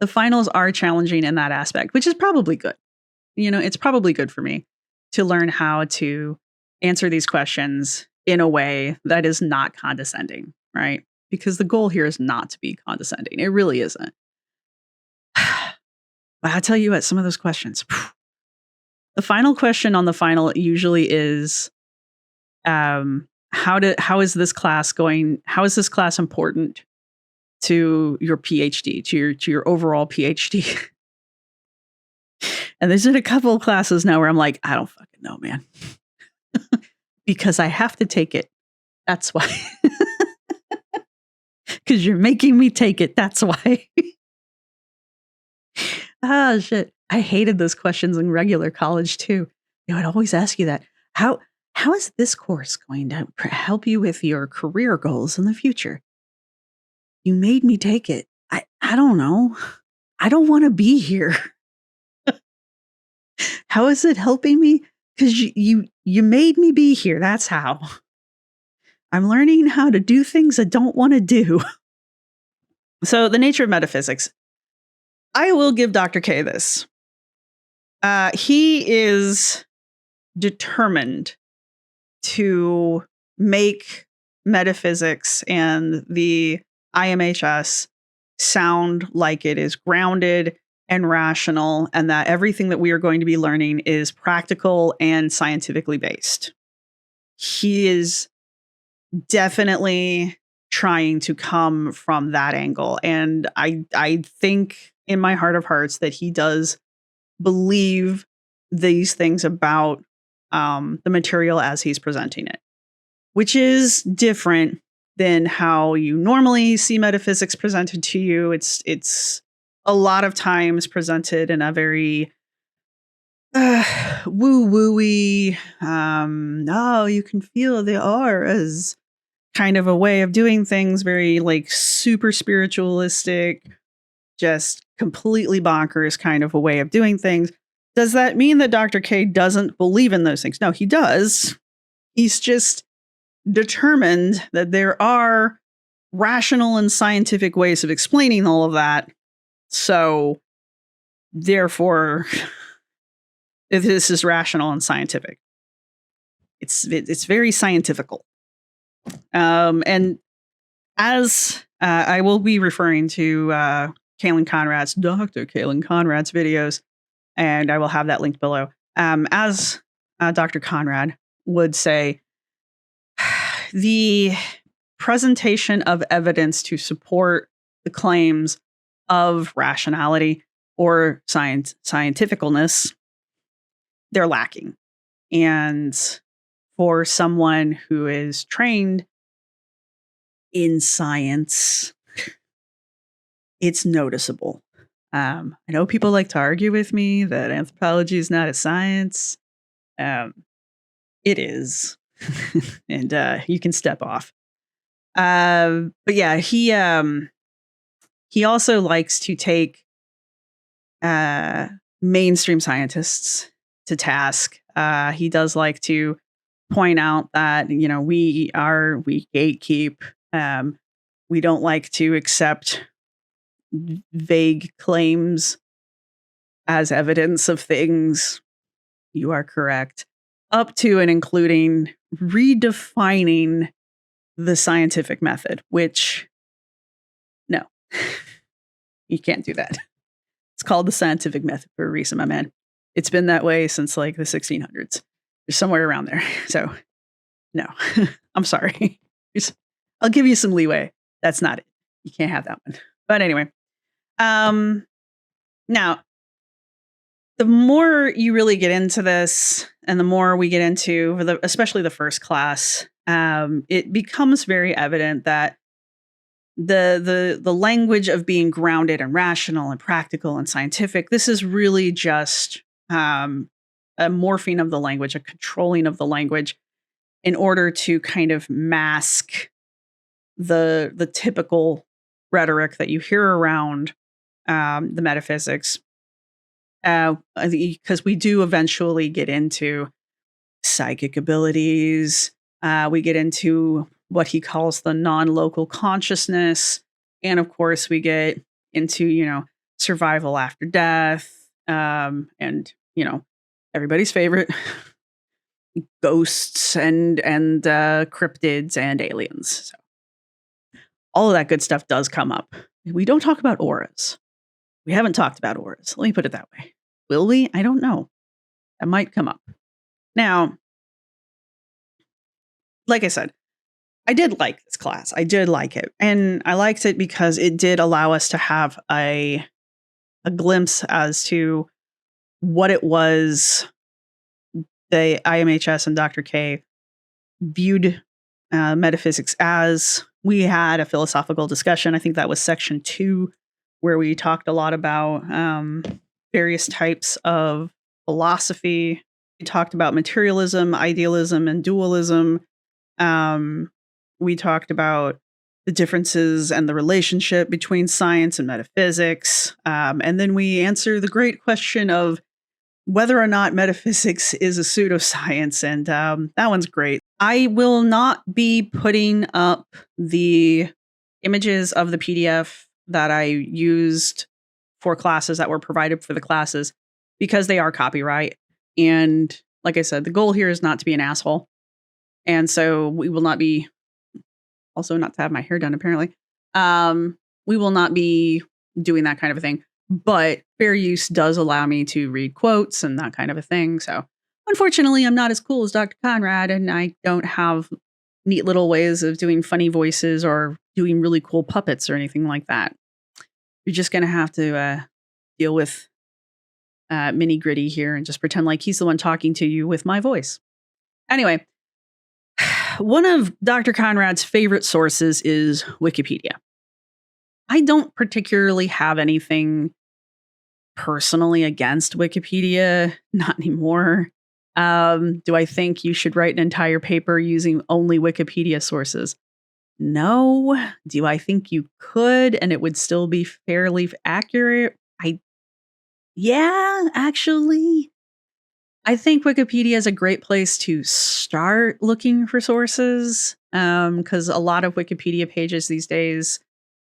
Speaker 1: finals are challenging in that aspect, which is probably good. It's probably good for me to learn how to answer these questions in a way that is not condescending, right? Because the goal here is not to be condescending. It really isn't. But I'll tell you what, some of those questions, the final question on the final usually is, how is this class going? How is this class important to your PhD, to your overall PhD? And there's been a couple of classes now where I'm like, I don't fucking know, man. Because I have to take it. That's why. Because you're making me take it. That's why. Ah, shit. I hated those questions in regular college too. They would always ask you that. How is this course going to help you with your career goals in the future? You made me take it. I don't know. I don't want to be here. How is it helping me? Because you made me be here. That's how. I'm learning how to do things I don't want to do. So the nature of metaphysics. I will give Dr. K this. He is determined to make metaphysics and the IMHS sound like it is grounded and rational, and that everything that we are going to be learning is practical and scientifically based. He is definitely trying to come from that angle. And I think in my heart of hearts that he does believe these things about the material as he's presenting it, which is different than how you normally see metaphysics presented to you. It's a lot of times presented in a very woo-woo-y, oh, you can feel the auras kind of a way of doing things, very like super spiritualistic, just completely bonkers kind of a way of doing things. Does that mean that Dr. K doesn't believe in those things? No, he does. He's just determined that there are rational and scientific ways of explaining all of that. So, therefore, this is rational and scientific. It's very scientifical. And as I will be referring to Dr. Kaylin Conrad's videos, and I will have that linked below. As Dr. Conrad would say, the presentation of evidence to support the claims of rationality or scientificalness, they're lacking. And for someone who is trained in science, it's noticeable. I know people like to argue with me that anthropology is not a science. It is. And you can step off. But yeah, he also likes to take mainstream scientists to task. He does like to point out that, you know, we gatekeep. We don't like to accept vague claims as evidence of things. You are correct. Up to and including redefining the scientific method, which, no, you can't do that. It's called the scientific method for a reason, my man. It's been that way since like the 1600s. There's somewhere around there. So, no, I'm sorry. I'll give you some leeway. That's not it. You can't have that one. But anyway, now, the more you really get into this, and the more we get into, especially the first class, it becomes very evident that the language of being grounded and rational and practical and scientific, this is really just a morphing of the language, a controlling of the language in order to kind of mask the typical rhetoric that you hear around the metaphysics. Because we do eventually get into psychic abilities. We get into what he calls the non-local consciousness. And of course, we get into, you know, survival after death. And, you know, everybody's favorite, ghosts and cryptids and aliens. So all of that good stuff does come up. We don't talk about auras. We haven't talked about auras. Let me put it that way. Will we? I don't know. That might come up. Now, like I said, I did like this class. I did like it. And I liked it because it did allow us to have a glimpse as to what it was the IMHS and Dr. K viewed metaphysics as. We had a philosophical discussion. I think that was section 2, where we talked a lot about various types of philosophy. We talked about materialism, idealism, and dualism. We talked about the differences and the relationship between science and metaphysics. And then we answer the great question of whether or not metaphysics is a pseudoscience. And that one's great. I will not be putting up the images of the PDF that I used for classes that were provided for the classes because they are copyright. And like I said, the goal here is not to be an asshole. And so we will not be, also not to have my hair done apparently. We will not be doing that kind of a thing. But fair use does allow me to read quotes and that kind of a thing. So unfortunately, I'm not as cool as Dr. Conrad, and I don't have neat little ways of doing funny voices or doing really cool puppets or anything like that. You're just going to have to deal with Mini Gritty here and just pretend like he's the one talking to you with my voice. Anyway, one of Dr. Conrad's favorite sources is Wikipedia. I don't particularly have anything personally against Wikipedia, not anymore. Do I think you should write an entire paper using only Wikipedia sources? No. Do I think you could and it would still be fairly accurate? Yeah, actually. I think Wikipedia is a great place to start looking for sources because a lot of Wikipedia pages these days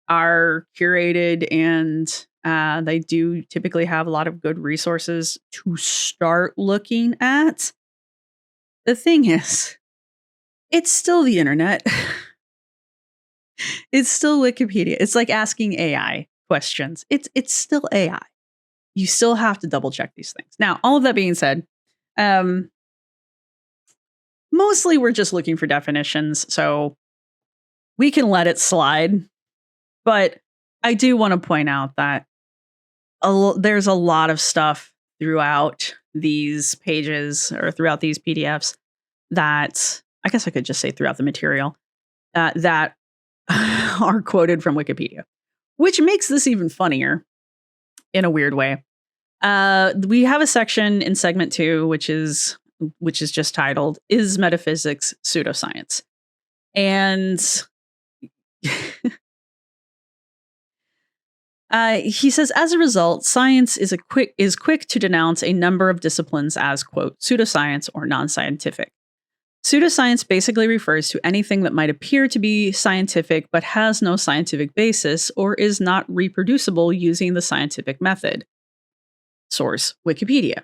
Speaker 1: are curated and they do typically have a lot of good resources to start looking at. The thing is, it's still the internet. It's still Wikipedia. It's like asking AI questions. It's still AI. You still have to double check these things. Now, all of that being said, mostly we're just looking for definitions, so we can let it slide. But I do want to point out that there's a lot of stuff throughout these pages or throughout these PDFs that, I guess I could just say throughout the material, that are quoted from Wikipedia, which makes this even funnier in a weird way. We have a section in segment 2, which is just titled, "Is Metaphysics Pseudoscience?" And he says, as a result, science is quick to denounce a number of disciplines as, quote, pseudoscience or non-scientific. Pseudoscience basically refers to anything that might appear to be scientific but has no scientific basis or is not reproducible using the scientific method. Source, Wikipedia.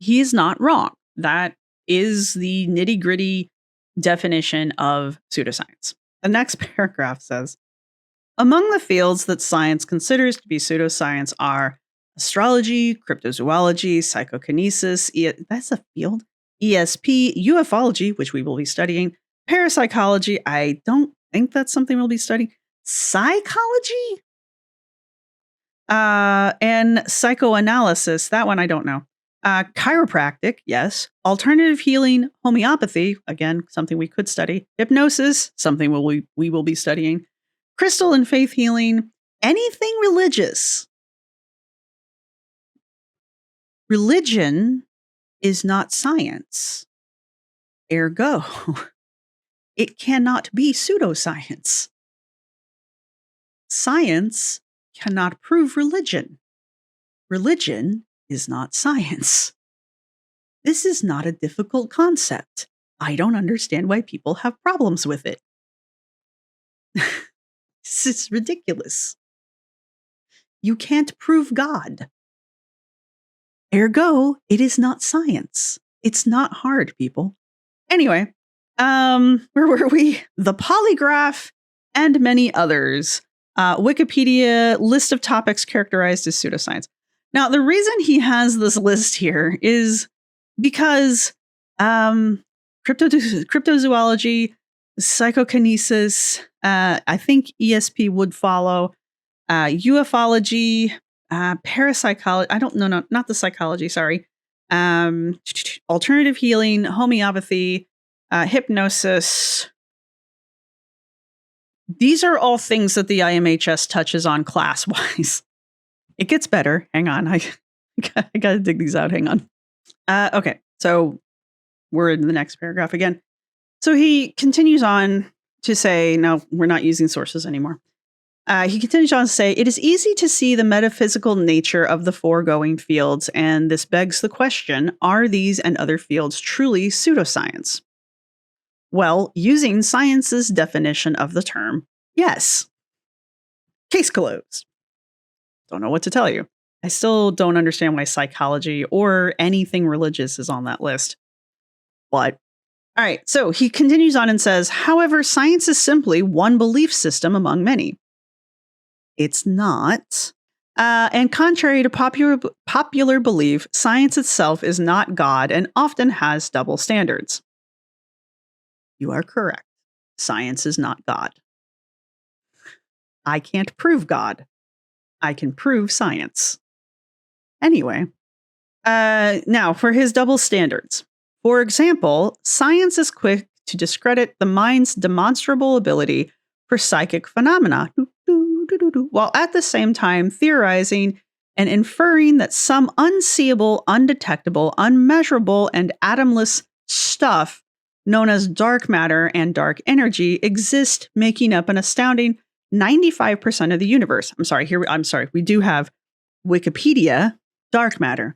Speaker 1: He is not wrong. That is the nitty-gritty definition of pseudoscience. The next paragraph says, among the fields that science considers to be pseudoscience are astrology, cryptozoology, psychokinesis, that's a field, ESP, ufology, which we will be studying, parapsychology, I don't think that's something we'll be studying, psychology, and psychoanalysis, that one I don't know. Chiropractic, yes. Alternative healing, homeopathy, again, something we could study. Hypnosis, something we will be studying. Crystal and faith healing, anything religious. Religion is not science. Ergo, it cannot be pseudoscience. Science cannot prove religion. Religion is not science. This is not a difficult concept. I don't understand why people have problems with it. This is ridiculous. You can't prove God. Ergo, it is not science. It's not hard, people. Anyway, where were we? The polygraph and many others. Wikipedia list of topics characterized as pseudoscience. Now, the reason he has this list here is because cryptozoology, psychokinesis, I think ESP would follow, ufology, parapsychology. I don't know, no, not the psychology. Sorry. Alternative healing, homeopathy, hypnosis. These are all things that the IMHS touches on class-wise. It gets better. Hang on. I got to dig these out. Hang on. Okay. So we're in the next paragraph again. So he continues on to say, no, we're not using sources anymore. He continues on to say, it is easy to see the metaphysical nature of the foregoing fields, and this begs the question, are these and other fields truly pseudoscience? Well, using science's definition of the term, yes. Case closed. Don't know what to tell you. I still don't understand why psychology or anything religious is on that list. But, all right, so he continues on and says, however, science is simply one belief system among many. It's not. And contrary to popular belief, science itself is not God and often has double standards. You are correct. Science is not God. I can't prove God. I can prove science. Anyway, now for his double standards. For example, science is quick to discredit the mind's demonstrable ability for psychic phenomena, while at the same time theorizing and inferring that some unseeable, undetectable, unmeasurable, and atomless stuff known as dark matter and dark energy exist, making up an astounding 95% of the universe. I'm sorry. We do have Wikipedia, dark matter.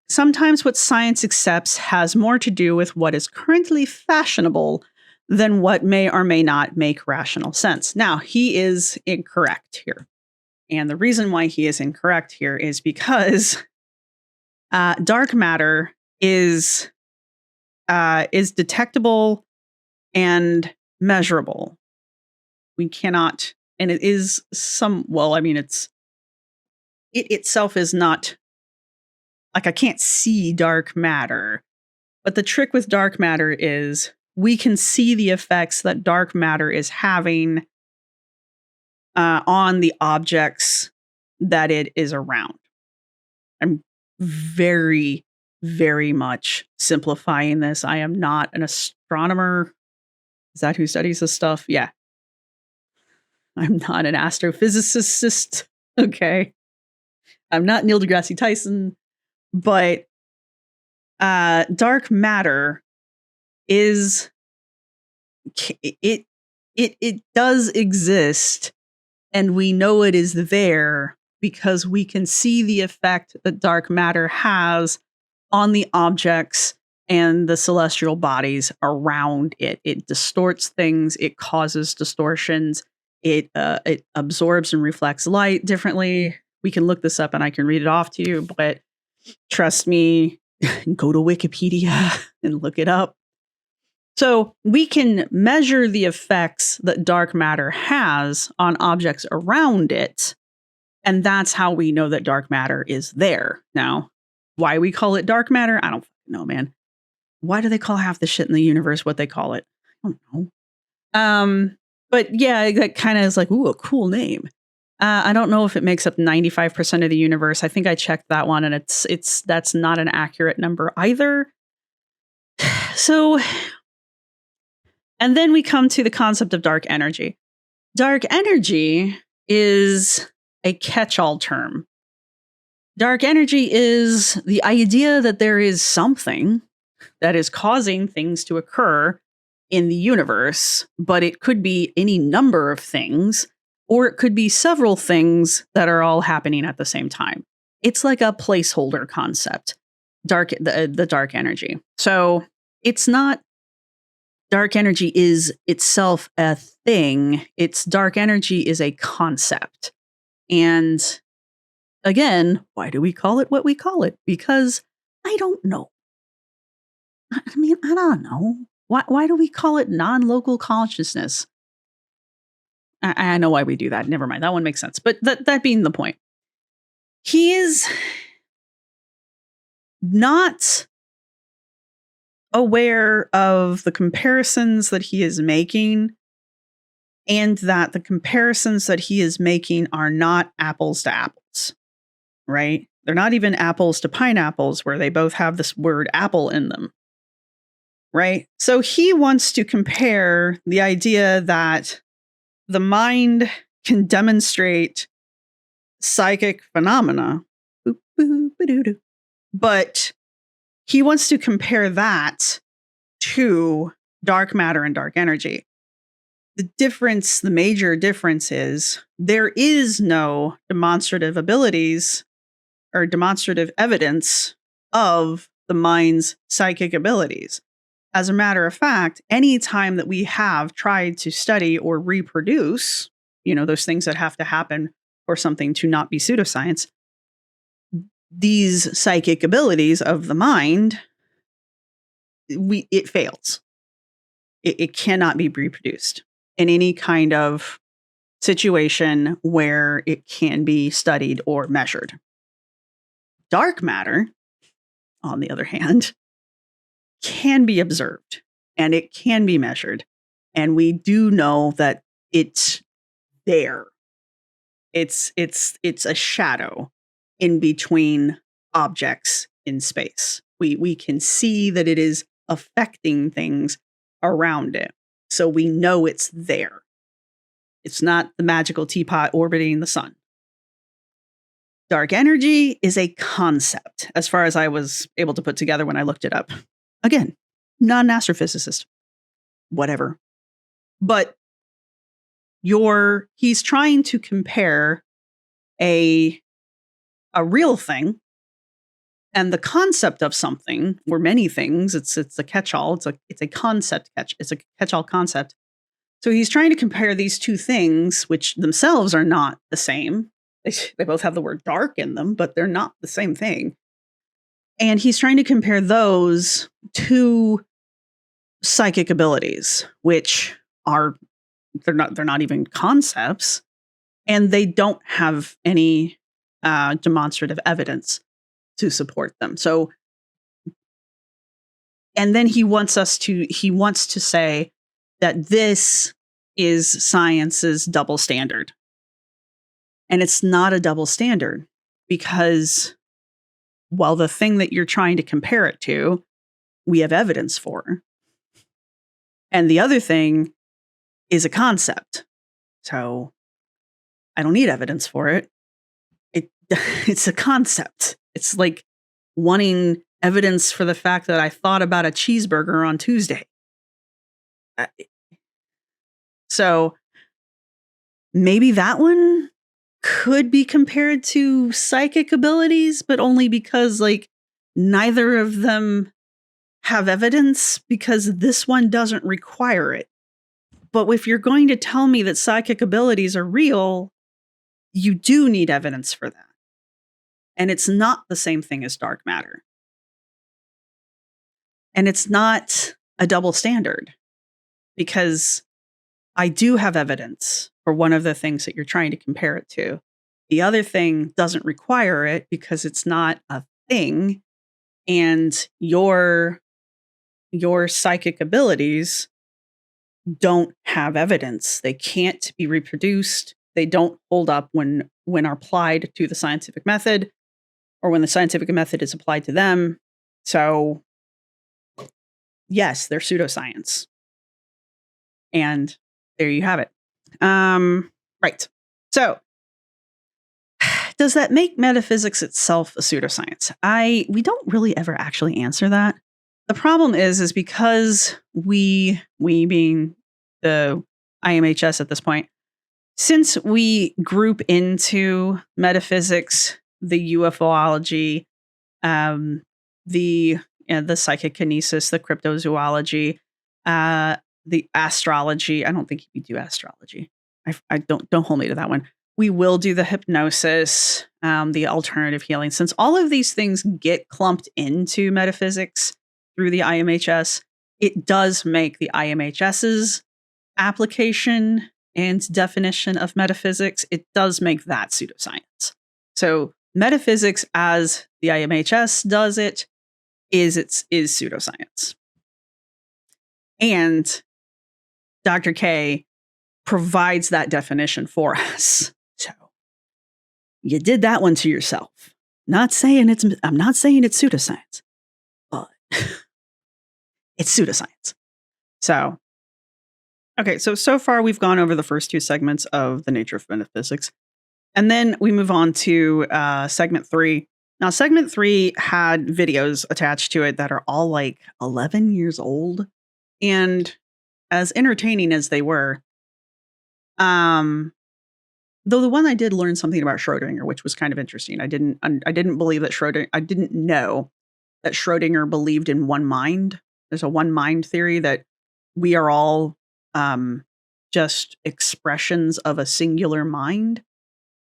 Speaker 1: Sometimes what science accepts has more to do with what is currently fashionable than what may or may not make rational sense. Now, he is incorrect here. And the reason why he is incorrect here is because dark matter is detectable and measurable. We cannot, and it is it itself is not, like I can't see dark matter. But the trick with dark matter is we can see the effects that dark matter is having on the objects that it is around. I'm very, very much simplifying this. I am not an astronomer. Is that who studies this stuff? Yeah. I'm not an astrophysicist. Okay. I'm not Neil deGrasse Tyson. But dark matter is it does exist, and we know it is there because we can see the effect that dark matter has on the objects and the celestial bodies around it. It distorts things. It causes distortions. It absorbs and reflects light differently. We can look this up and I can read it off to you, but trust me, go to Wikipedia and look it up. So we can measure the effects that dark matter has on objects around it. And that's how we know that dark matter is there. Now, why we call it dark matter, I don't know, man. Why do they call half the shit in the universe what they call it? I don't know. But yeah, that kind of is like, ooh, a cool name. I don't know if it makes up 95% of the universe. I think I checked that one, and that's not an accurate number either. So, and then we come to the concept of dark energy. Dark energy is a catch-all term. Dark energy is the idea that there is something that is causing things to occur in the universe, but it could be any number of things, or it could be several things that are all happening at the same time. It's like a placeholder concept, the dark energy. So it's not dark energy is itself a thing. It's dark energy is a concept. And again, why do we call it what we call it? Because I don't know. I don't know. Why do we call it non-local consciousness? I know why we do that. Never mind. That one makes sense. But that being the point, he is not aware of the comparisons that he is making and that the comparisons that he is making are not apples to apples, right? They're not even apples to pineapples, where they both have this word apple in them, right? So he wants to compare the idea that the mind can demonstrate psychic phenomena, but he wants to compare that to dark matter and dark energy. The major difference is there is no demonstrative abilities or demonstrative evidence of the mind's psychic abilities. As a matter of fact, any time that we have tried to study or reproduce, those things that have to happen for something to not be pseudoscience, these psychic abilities of the mind, it fails. It cannot be reproduced in any kind of situation where it can be studied or measured. Dark matter, on the other hand, can be observed and it can be measured. And we do know that it's there. It's a shadow in between objects in space. We can see that it is affecting things around it. So we know it's there. It's not the magical teapot orbiting the sun. Dark energy is a concept, as far as I was able to put together when I looked it up. Again, not an astrophysicist. Whatever. But he's trying to compare a real thing and the concept of something, or many things. It's a catch-all. It's a concept It's a catch-all concept. So he's trying to compare these two things, which themselves are not the same. They both have the word dark in them, but they're not the same thing. And he's trying to compare those to psychic abilities, which they're not even concepts, and they don't have any demonstrative evidence to support them. So, and then he wants to say that this is science's double standard. And it's not a double standard, because while the thing that you're trying to compare it to, we have evidence for, and the other thing is a concept. So I don't need evidence for it. It's a concept. It's like wanting evidence for the fact that I thought about a cheeseburger on Tuesday. So maybe that one could be compared to psychic abilities, but only because neither of them have evidence, because this one doesn't require it. But if you're going to tell me that psychic abilities are real, you do need evidence for that. And it's not the same thing as dark matter. And it's not a double standard, because I do have evidence for one of the things that you're trying to compare it to. The other thing doesn't require it because it's not a thing, and your psychic abilities don't have evidence. They can't be reproduced. They don't hold up when are applied to the scientific method, or when the scientific method is applied to them. So, yes, they're pseudoscience. And there you have it. Right. So, does that make metaphysics itself a pseudoscience? We don't really ever actually answer that. The problem is because we being the IMHS at this point, since we group into metaphysics, the UFOlogy, the psychic kinesis, the cryptozoology, the astrology. I don't think we do astrology. I don't hold me to that one. We will do the hypnosis, the alternative healing. Since all of these things get clumped into metaphysics through the IMHS, it does make the IMHS's application and definition of metaphysics, it does make that pseudoscience. So metaphysics, as the IMHS does it, is pseudoscience. And Dr. K provides that definition for us. So you did that one to yourself. I'm not saying it's pseudoscience, but it's pseudoscience. So, okay, so far we've gone over the first two segments of the nature of metaphysics. And then we move on to segment 3. Now, segment 3 had videos attached to it that are all like 11 years old. And as entertaining as they were, though the one I did learn something about Schrodinger, which was kind of interesting. I didn't believe that I didn't know that Schrodinger believed in one mind. There's a one mind theory that we are all just expressions of a singular mind.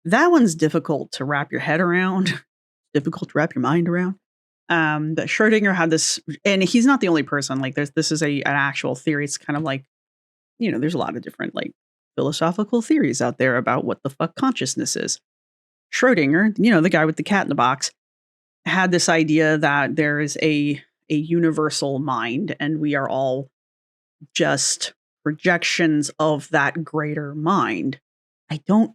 Speaker 1: That one's difficult to wrap your head around. Difficult to wrap your mind around. That Schrodinger had this, and he's not the only person. Like, this is an actual theory. It's kind of like, there's a lot of different like philosophical theories out there about what the fuck consciousness is. Schrodinger, the guy with the cat in the box, had this idea that there is a universal mind, and we are all just projections of that greater mind. I don't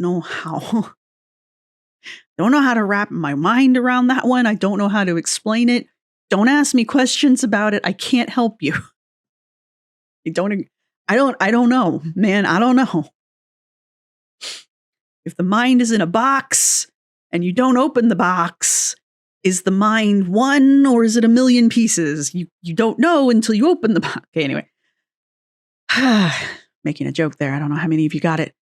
Speaker 1: know how. Don't know how to wrap my mind around that one. I don't know how to explain it. Don't ask me questions about it. I can't help you. I don't know, man. I don't know. If the mind is in a box and you don't open the box, is the mind one or is it a million pieces? You don't know until you open the box. Okay, anyway. Making a joke there. I don't know how many of you got it.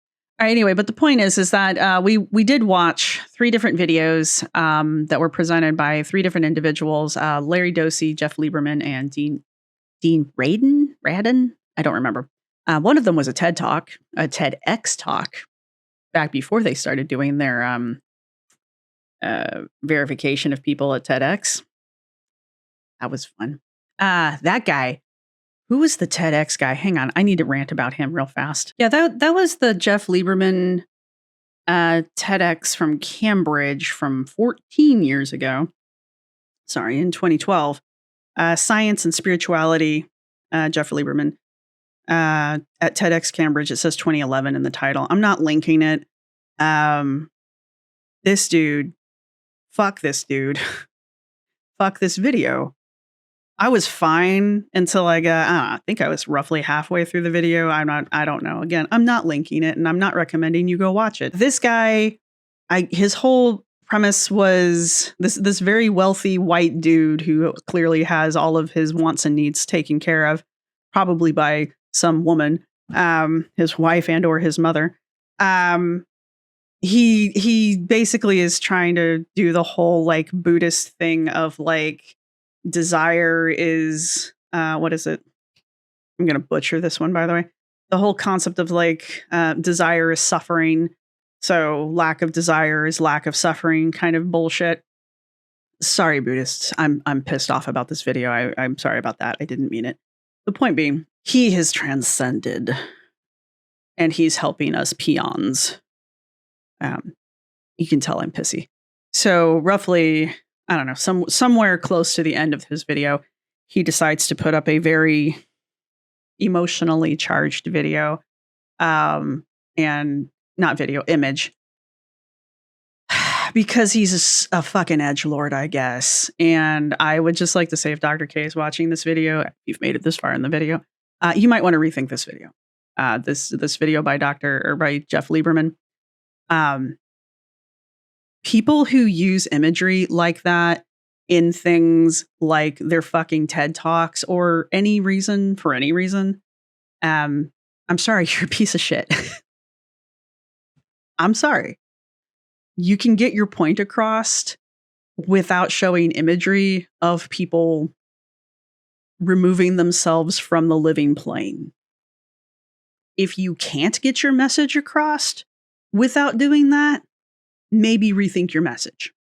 Speaker 1: All right, anyway, but the point is that we did watch 3 different videos that were presented by 3 different individuals, Larry Dosey, Jeff Lieberman, and Dean Radin? I don't remember. One of them was a TED Talk, a TEDx talk, back before they started doing their verification of people at TEDx. That was fun. That guy. Who was the TEDx guy? Hang on, I need to rant about him real fast. Yeah, that was the Jeff Lieberman TEDx from Cambridge from 14 years ago. Sorry, in 2012. Science and Spirituality, Jeff Lieberman. At TEDx Cambridge, it says 2011 in the title. I'm not linking it. This dude, fuck this dude. Fuck this video. I was fine until I think I was roughly halfway through the video. I don't know. Again, I'm not linking it and I'm not recommending you go watch it. This guy, his whole premise was this very wealthy white dude who clearly has all of his wants and needs taken care of, probably by some woman, his wife and or his mother. He basically is trying to do the whole like Buddhist thing of like, desire is what is it? I'm gonna butcher this one, by the way. The whole concept of like desire is suffering, so lack of desire is lack of suffering kind of bullshit. Sorry, Buddhists. I'm pissed off about this video. I'm sorry about that. I didn't mean it. The point being, he has transcended and he's helping us peons. You can tell I'm pissy. So roughly, I don't know, somewhere close to the end of his video, he decides to put up a very emotionally charged video, and not video, image, because he's a fucking edgelord, I guess. And I would just like to say, if Dr. K is watching this video, if you've made it this far in the video, you might want to rethink this video. This video by Jeff Lieberman. People who use imagery like that in things like their fucking TED Talks or for any reason, I'm sorry, you're a piece of shit. I'm sorry. You can get your point across without showing imagery of people removing themselves from the living plane. If you can't get your message across without doing that, maybe rethink your message.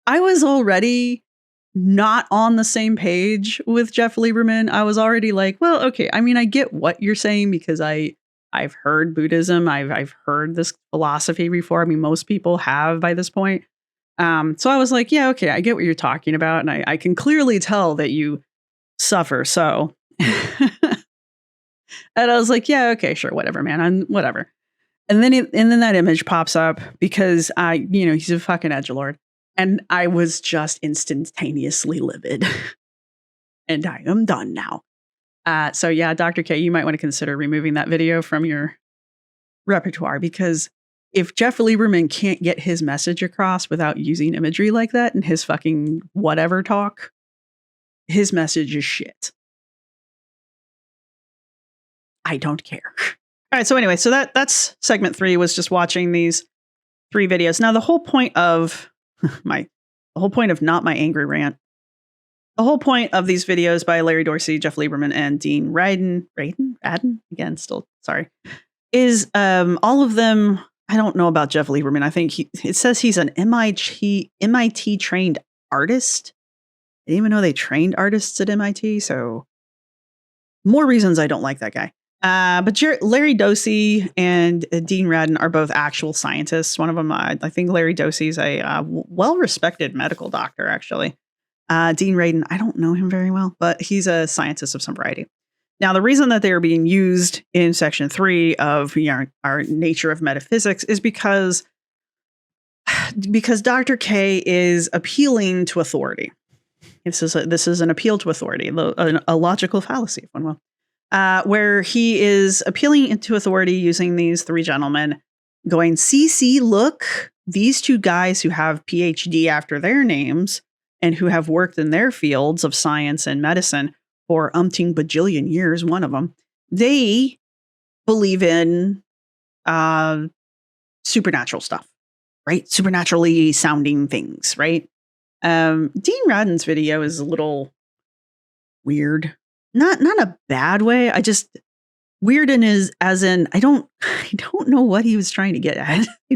Speaker 1: I was already not on the same page with Jeff Lieberman. I was already like, well, okay. I mean, I get what you're saying because I've heard Buddhism. I've heard this philosophy before. I mean, most people have by this point. So I was like, yeah, okay, I get what you're talking about. And I can clearly tell that you suffer. So And I was like, yeah, okay, sure, whatever, man. Whatever. And then that image pops up because he's a fucking edgelord. And I was just instantaneously livid. And I am done now. So yeah, Dr. K, you might want to consider removing that video from your repertoire, because if Jeff Lieberman can't get his message across without using imagery like that in his fucking whatever talk, his message is shit. I don't care. All right. So anyway, so that's segment 3, was just watching these 3 videos. Now, the whole point of not my angry rant, the whole point of these videos by Larry Dorsey, Jeff Lieberman, and Dean Radin, again, still sorry, is all of them. I don't know about Jeff Lieberman. I think it says he's an MIT trained artist. I didn't even know they trained artists at MIT. So more reasons I don't like that guy. But Larry Dorsey and Dean Radin are both actual scientists. One of them, I think Larry Dorsey's a well-respected medical doctor, actually. Dean Radin, I don't know him very well, but he's a scientist of some variety. Now, the reason that they are being used in section 3 of our nature of metaphysics is because Dr. K is appealing to authority. This is an appeal to authority, a logical fallacy, if one will. Where he is appealing to authority using these 3 gentlemen, going, see, look, these 2 guys who have Ph.D. after their names and who have worked in their fields of science and medicine for umpteen bajillion years, one of them, they believe in supernatural stuff, right? Supernaturally sounding things, right? Dean Radin's video is a little weird. Not a bad way. I just weird as in I don't know what he was trying to get at. I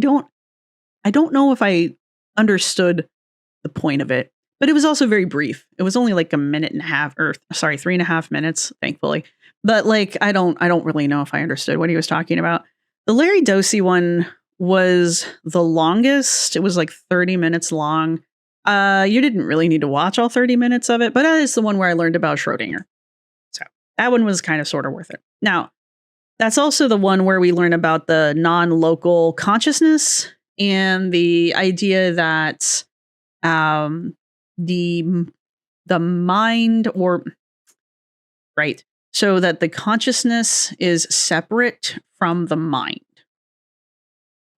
Speaker 1: don't know if I understood the point of it, but it was also very brief. It was only like 3.5 minutes, thankfully. But like I don't really know if I understood what he was talking about. The Larry Dorsey one was the longest. It was like 30 minutes long. You didn't really need to watch all 30 minutes of it, but that is the one where I learned about Schrodinger. So that one was kind of sort of worth it. Now, that's also the one where we learn about the non-local consciousness and the idea that the mind right. So that the consciousness is separate from the mind.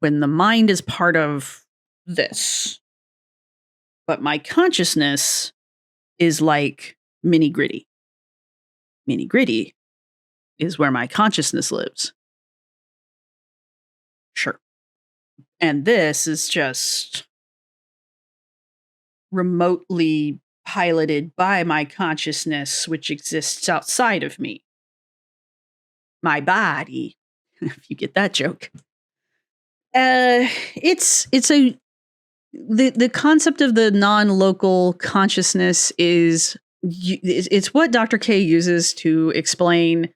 Speaker 1: When the mind is part of this. But my consciousness is like mini gritty. Mini gritty is where my consciousness lives. Sure. And this is just remotely piloted by my consciousness, which exists outside of me. My body, if you get that joke. It's the concept of the non-local consciousness is it's what Dr. K uses to explain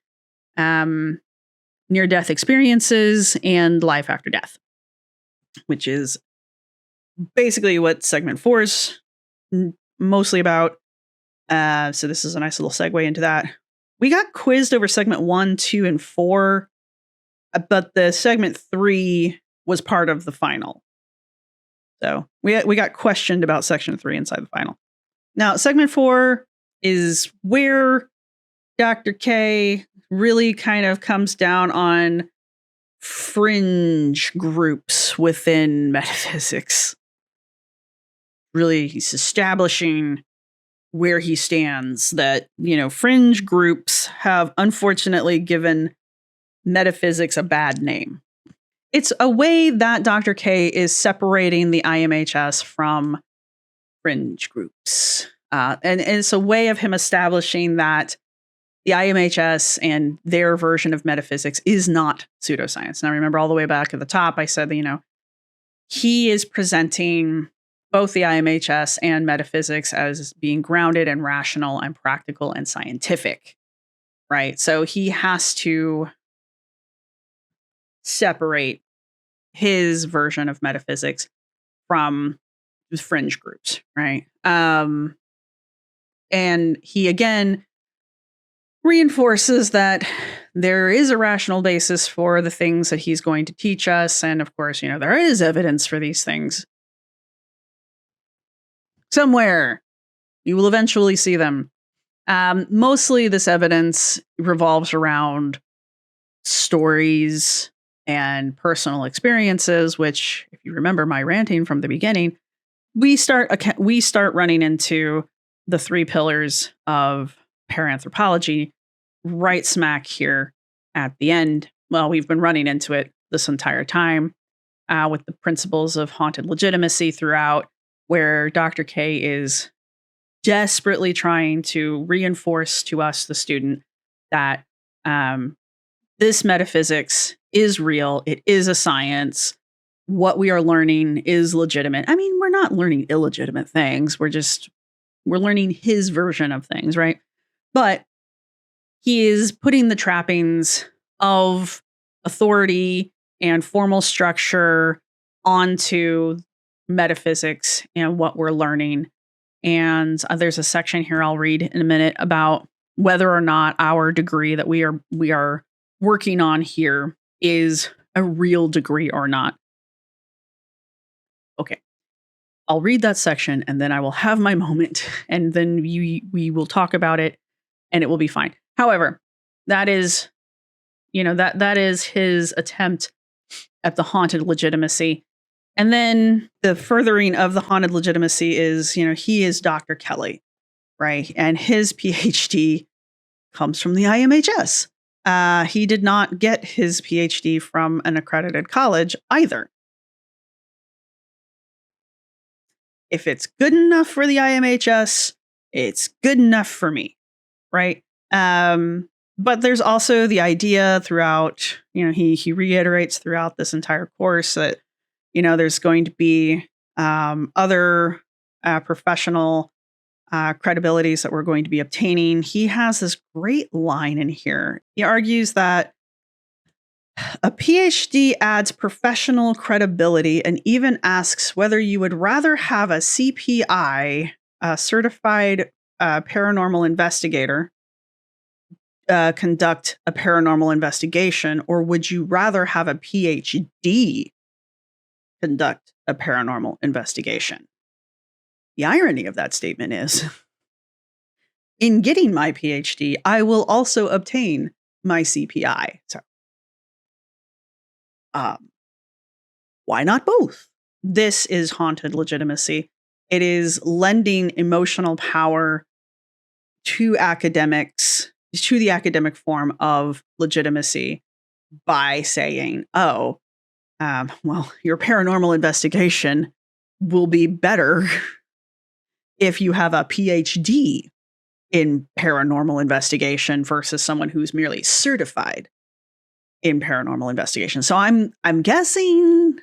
Speaker 1: near-death experiences and life after death, which is basically what segment 4 is mostly about. So this is a nice little segue into that. We got quizzed over segment 1, 2, and 4, but the segment 3 was part of the final. So we got questioned about section 3 inside the final. Now, segment 4 is where Dr. K really kind of comes down on fringe groups within metaphysics. Really, he's establishing where he stands, that, fringe groups have unfortunately given metaphysics a bad name. It's a way that Dr. K is separating the IMHS from fringe groups. And it's a way of him establishing that the IMHS and their version of metaphysics is not pseudoscience. Now, remember all the way back at the top, I said that, he is presenting both the IMHS and metaphysics as being grounded and rational and practical and scientific, right? So he has to separate his version of metaphysics from fringe groups, right? And he, again, reinforces that there is a rational basis for the things that he's going to teach us. And of course, there is evidence for these things. Somewhere you will eventually see them. Mostly this evidence revolves around stories and personal experiences, which, if you remember my ranting from the beginning, we start running into the 3 pillars of paranthropology right smack here at the end. Well, we've been running into it this entire time with the principles of haunted legitimacy throughout, where Dr. K is desperately trying to reinforce to us, the student, that this metaphysics is real. It is a science. What we are learning is legitimate. I mean, we're not learning illegitimate things. We're learning his version of things, right? But he is putting the trappings of authority and formal structure onto metaphysics and what we're learning. And there's a section here I'll read in a minute about whether or not our degree that we are working on here is a real degree or not. Okay. I'll read that section and then I will have my moment and then we will talk about it and it will be fine. However, that is, that is his attempt at the haunted legitimacy. And then the furthering of the haunted legitimacy is, he is Dr. Kelly, right? And his Ph.D. comes from the IMHS. He did not get his Ph.D. from an accredited college either. If it's good enough for the IMHS, it's good enough for me, right? But there's also the idea throughout, he reiterates throughout this entire course that, there's going to be other professional credibilities that we're going to be obtaining. He has this great line in here. He argues that a PhD adds professional credibility and even asks whether you would rather have a CPI, a certified paranormal investigator, conduct a paranormal investigation, or would you rather have a PhD conduct a paranormal investigation? The irony of that statement is, in getting my PhD, I will also obtain my CPI. So, why not both? This is haunted legitimacy. It is lending emotional power to academics, to the academic form of legitimacy by saying, well, your paranormal investigation will be better if you have a PhD in paranormal investigation versus someone who's merely certified in paranormal investigation. So I'm guessing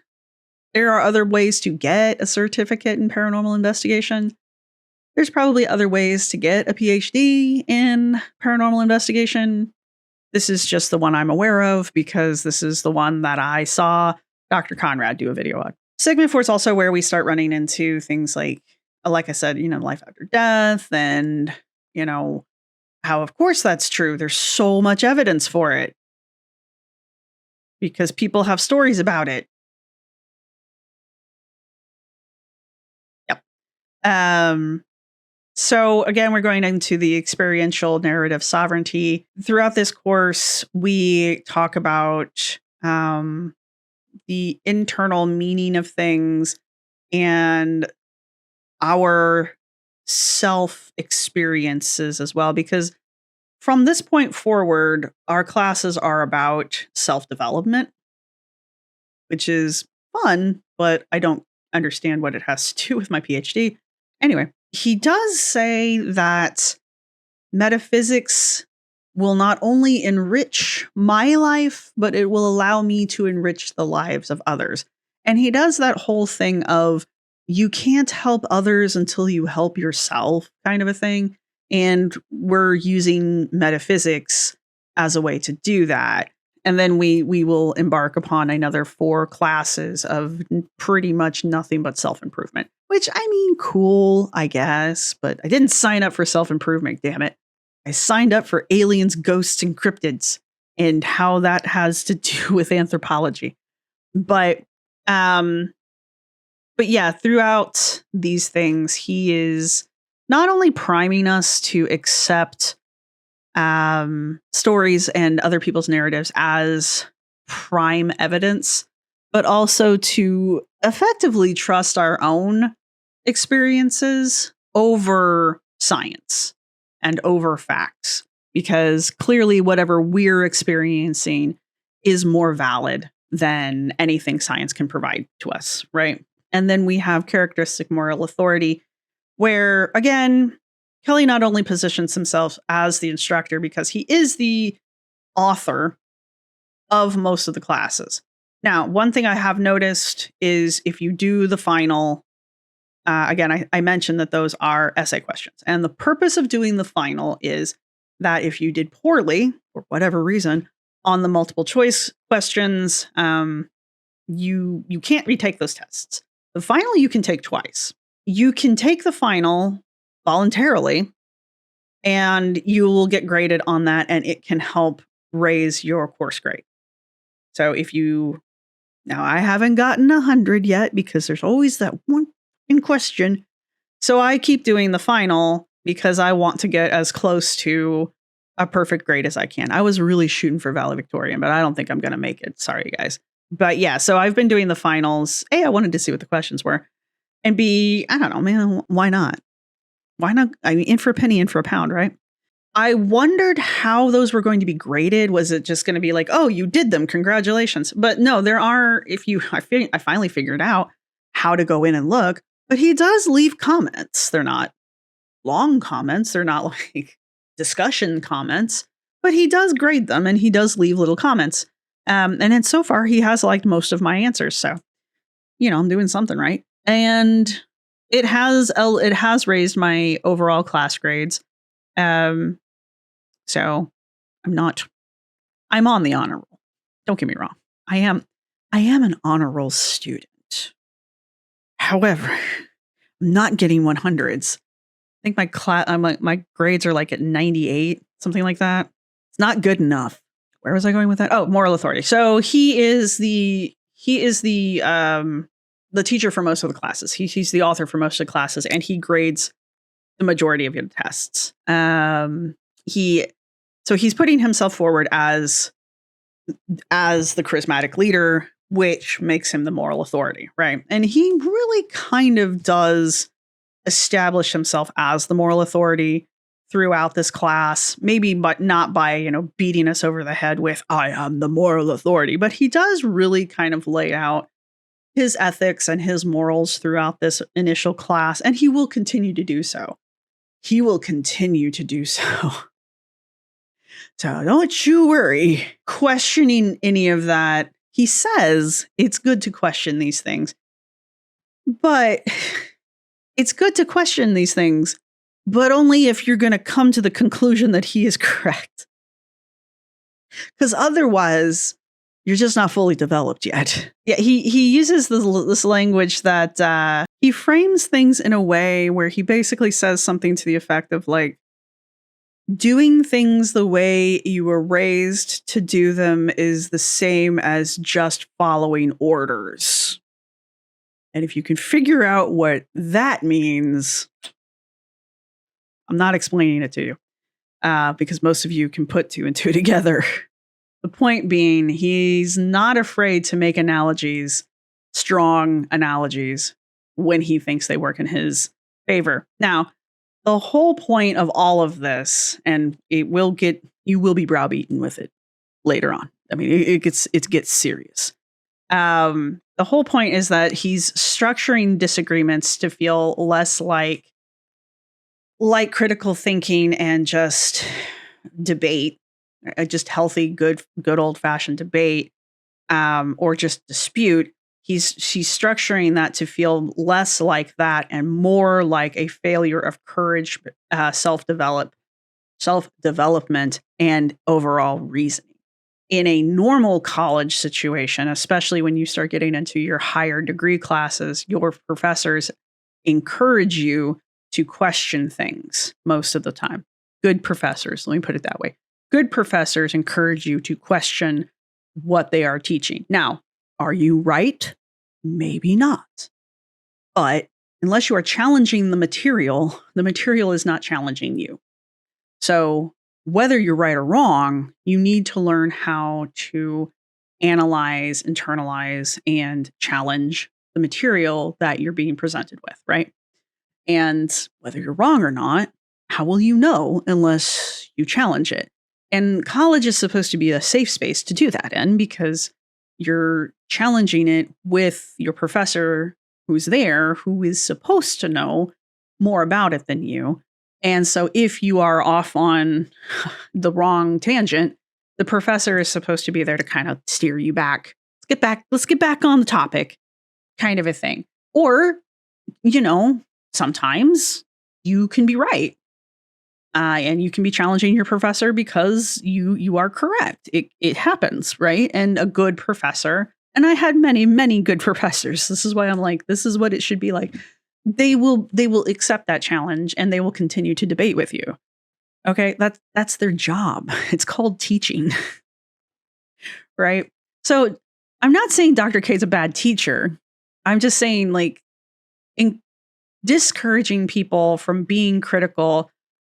Speaker 1: there are other ways to get a certificate in paranormal investigation. There's probably other ways to get a PhD in paranormal investigation. This is just the one I'm aware of because this is the one that I saw Dr. Conrad do a video on. Segment 4 is also where we start running into things like I said, life after death and, how of course that's true. There's so much evidence for it because people have stories about it. Yep. So again, we're going into the experiential narrative sovereignty. Throughout this course, we talk about the internal meaning of things and our self experiences as well, because from this point forward, our classes are about self-development, which is fun, but I don't understand what it has to do with my PhD. Anyway, he does say that metaphysics will not only enrich my life, but it will allow me to enrich the lives of others. And he does that whole thing of you can't help others until you help yourself kind of a thing. And we're using metaphysics as a way to do that. And then we will embark upon another 4 classes of pretty much nothing but self-improvement, which I mean, cool, I guess, but I didn't sign up for self-improvement, damn it. I signed up for aliens, ghosts, and cryptids and how that has to do with anthropology. But yeah, throughout these things, he is not only priming us to accept stories and other people's narratives as prime evidence, but also to effectively trust our own experiences over science and over facts, because clearly whatever we're experiencing is more valid than anything science can provide to us, right? And then we have characteristic moral authority, where, again, Kelly not only positions himself as the instructor because he is the author of most of the classes. Now, one thing I have noticed is if you do the final, again, I mentioned that those are essay questions. And the purpose of doing the final is that if you did poorly, for whatever reason, on the multiple choice questions, you can't retake those tests. The final you can take twice. You can take the final voluntarily, and you will get graded on that, and it can help raise your course grade. So now I haven't gotten 100 yet because there's always that one in question. So I keep doing the final because I want to get as close to a perfect grade as I can. I was really shooting for valedictorian, but I don't think I'm going to make it. Sorry, guys. But yeah, so I've been doing the finals. A, I wanted to see what the questions were. And B, I don't know, man, why not? Why not? I mean, in for a penny, in for a pound, right? I wondered how those were going to be graded. Was it just going to be like, oh, you did them, congratulations? But no, there are, I finally figured out how to go in and look, but he does leave comments. They're not long comments. They're not like discussion comments, but he does grade them and he does leave little comments. And then so far he has liked most of my answers. So, I'm doing something right. And it has raised my overall class grades. So I'm on the honor roll. Don't get me wrong. I am an honor roll student. However, I'm not getting 100s. I think my grades are like at 98, something like that. It's not good enough. Where was I going with that? Oh, moral authority. So he is the teacher for most of the classes. He's the author for most of the classes, and he grades the majority of your tests. He's putting himself forward as the charismatic leader, which makes him the moral authority, right? And he really kind of does establish himself as the moral authority throughout this class, maybe, but not by, beating us over the head with, I am the moral authority, but he does really kind of lay out his ethics and his morals throughout this initial class, and he will continue to do so. So don't you worry questioning any of that. He says it's good to question these things, but it's good to question these things, but only if you're going to come to the conclusion that he is correct. Because otherwise, you're just not fully developed yet. Yeah, he uses this language that he frames things in a way where he basically says something to the effect of like, doing things the way you were raised to do them is the same as just following orders. And if you can figure out what that means, I'm not explaining it to you because most of you can put two and two together. The point being, he's not afraid to make analogies, strong analogies, when he thinks they work in his favor. Now, the whole point of all of this, and you will be browbeaten with it later on. I mean, it gets serious. The whole point is that he's structuring disagreements to feel less like critical thinking and just debate, just healthy, good old fashioned debate, or just dispute. He's structuring that to feel less like that and more like a failure of courage, self-development, and overall reasoning. In a normal college situation, especially when you start getting into your higher degree classes, your professors encourage you to question things most of the time. good professors, let me put it that way. Good professors encourage you to question what they are teaching. Now, are you right? Maybe not. But unless you are challenging the material is not challenging you. So whether you're right or wrong, you need to learn how to analyze, internalize, and challenge the material that you're being presented with, right? And whether you're wrong or not, how will you know unless you challenge it? And college is supposed to be a safe space to do that in, because you're challenging it with your professor who's there, who is supposed to know more about it than you. And so if you are off on the wrong tangent, the professor is supposed to be there to kind of steer you back. Let's get back on the topic, kind of a thing. Or, sometimes you can be right. And you can be challenging your professor because you are correct. It happens, right? And a good professor, and I had many, many good professors. This is why I'm like, this is what it should be like. They will accept that challenge and they will continue to debate with you. Okay, that's their job. It's called teaching. Right? So I'm not saying Dr. K is a bad teacher. I'm just saying, like, discouraging people from being critical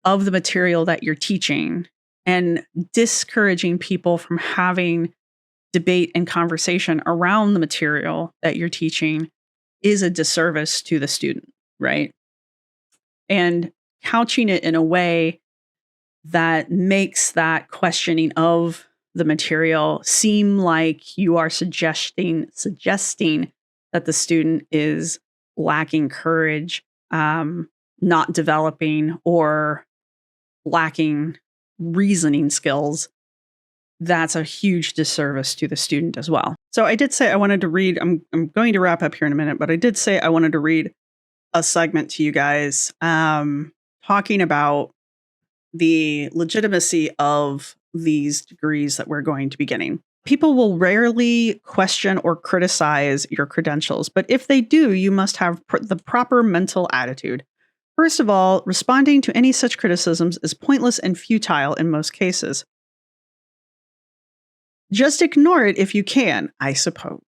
Speaker 1: of the material that you're teaching and discouraging people from having debate and conversation around the material that you're teaching is a disservice to the student, right? And couching it in a way that makes that questioning of the material seem like you are suggesting that the student is lacking courage, not developing, or lacking reasoning skills, that's a huge disservice to the student as well. So I did say I wanted to read, I'm going to wrap up here in a minute, but I did say I wanted to read a segment to you guys talking about the legitimacy of these degrees that we're going to be getting. People will rarely question or criticize your credentials, but if they do, you must have the proper mental attitude. First of all, responding to any such criticisms is pointless and futile in most cases. Just ignore it if you can, I suppose.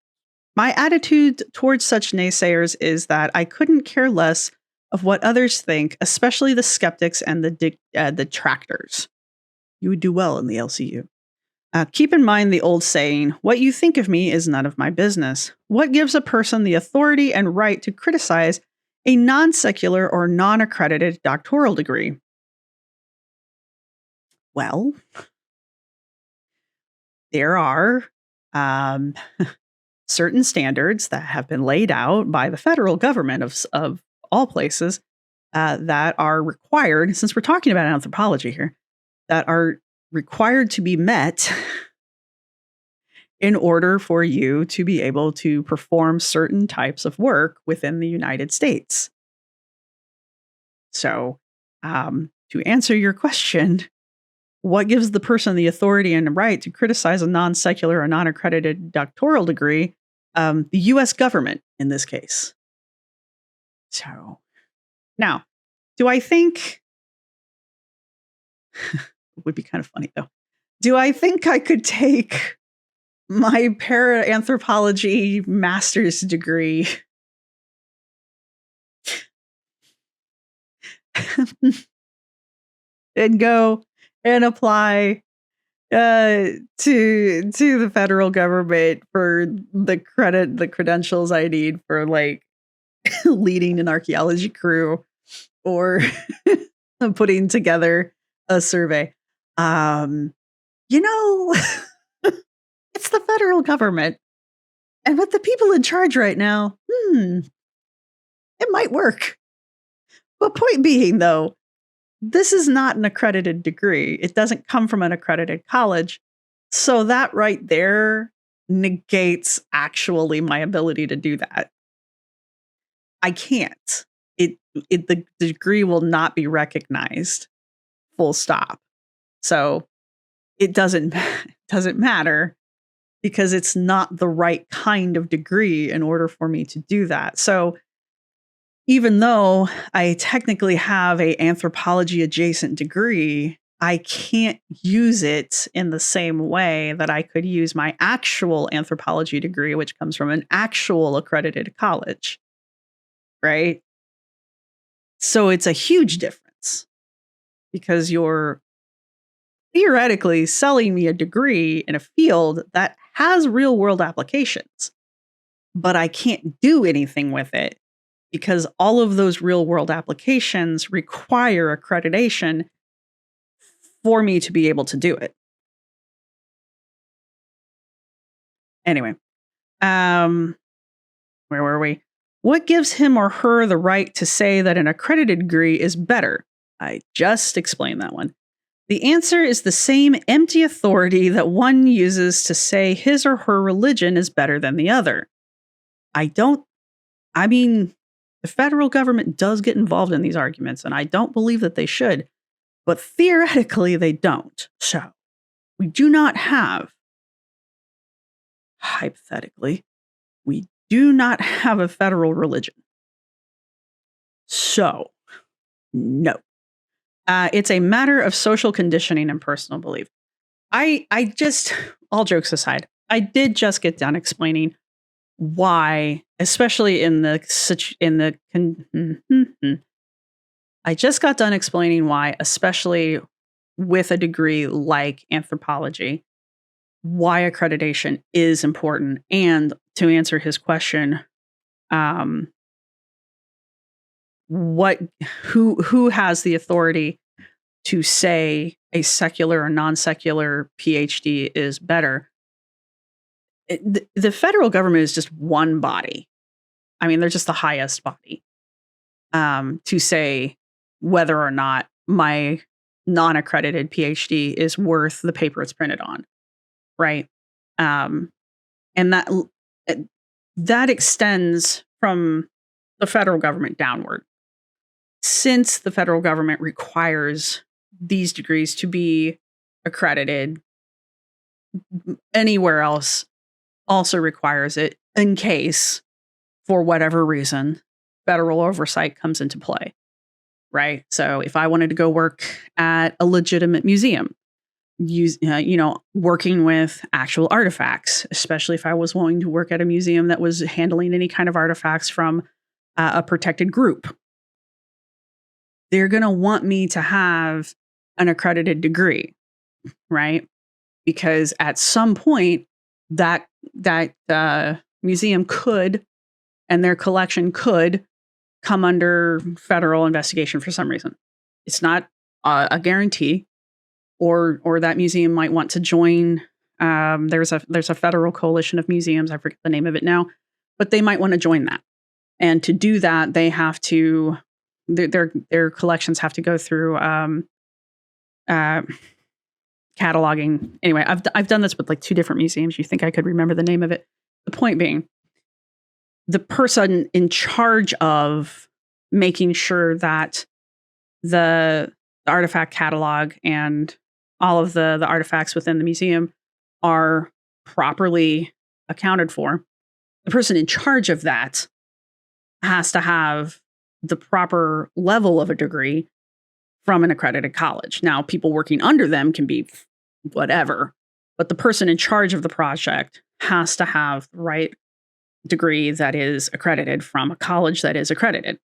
Speaker 1: My attitude towards such naysayers is that I couldn't care less of what others think, especially the skeptics and the detractors. You would do well in the LCU. Keep in mind the old saying, what you think of me is none of my business. What gives a person the authority and right to criticize a non-secular or non-accredited doctoral degree? Well, there are certain standards that have been laid out by the federal government of all places that are required, since we're talking about anthropology here, that are required to be met in order for you to be able to perform certain types of work within the United States. So, to answer your question, what gives the person the authority and the right to criticize a non-secular or non-accredited doctoral degree? The U.S. government, in this case. So, now, do I think... it would be kind of funny, though. Do I think I could take my Paranthropology master's degree and go and apply to the federal government for the credentials I need for, like, leading an archaeology crew or putting together a survey? It's the federal government. And with the people in charge right now, it might work. But point being, though, this is not an accredited degree. It doesn't come from an accredited college. So that right there negates actually my ability to do that. I can't. The degree will not be recognized. Full stop. So it doesn't matter, because it's not the right kind of degree in order for me to do that. So even though I technically have a anthropology adjacent degree, I can't use it in the same way that I could use my actual anthropology degree, which comes from an actual accredited college. Right? So it's a huge difference because you're theoretically selling me a degree in a field that has real world applications, but I can't do anything with it because all of those real world applications require accreditation for me to be able to do it. Anyway, where were we? What gives him or her the right to say that an accredited degree is better? I just explained that one. The answer is the same empty authority that one uses to say his or her religion is better than the other. I mean, the federal government does get involved in these arguments, and I don't believe that they should, but theoretically they don't. So we do not have, hypothetically, we do not have a federal religion. So, no. It's a matter of social conditioning and personal belief. All jokes aside, I did just get done explaining why, especially I just got done explaining why, especially with a degree like anthropology, why accreditation is important. And to answer his question, who has the authority to say a secular or non-secular PhD is better? The federal government is just one body. I mean, they're just the highest body to say whether or not my non-accredited PhD is worth the paper it's printed on, right? And that extends from the federal government downward. Since the federal government requires these degrees to be accredited, anywhere else also requires it in case, for whatever reason, federal oversight comes into play, right? So if I wanted to go work at a legitimate museum, working with actual artifacts, especially if I was wanting to work at a museum that was handling any kind of artifacts from a protected group, they're going to want me to have an accredited degree, right? Because at some point that museum could, and their collection could, come under federal investigation for some reason. It's not a guarantee, or that museum might want to join. There's a federal coalition of museums. I forget the name of it now, but they might want to join that. And to do that, they have to their collections have to go through cataloging. Anyway, I've done this with like 2 different museums. You think I could remember the name of it? The point being, the person in charge of making sure that the artifact catalog and all of the artifacts within the museum are properly accounted for, the person in charge of that has to have the proper level of a degree from an accredited college. Now, people working under them can be whatever, but the person in charge of the project has to have the right degree that is accredited from a college that is accredited,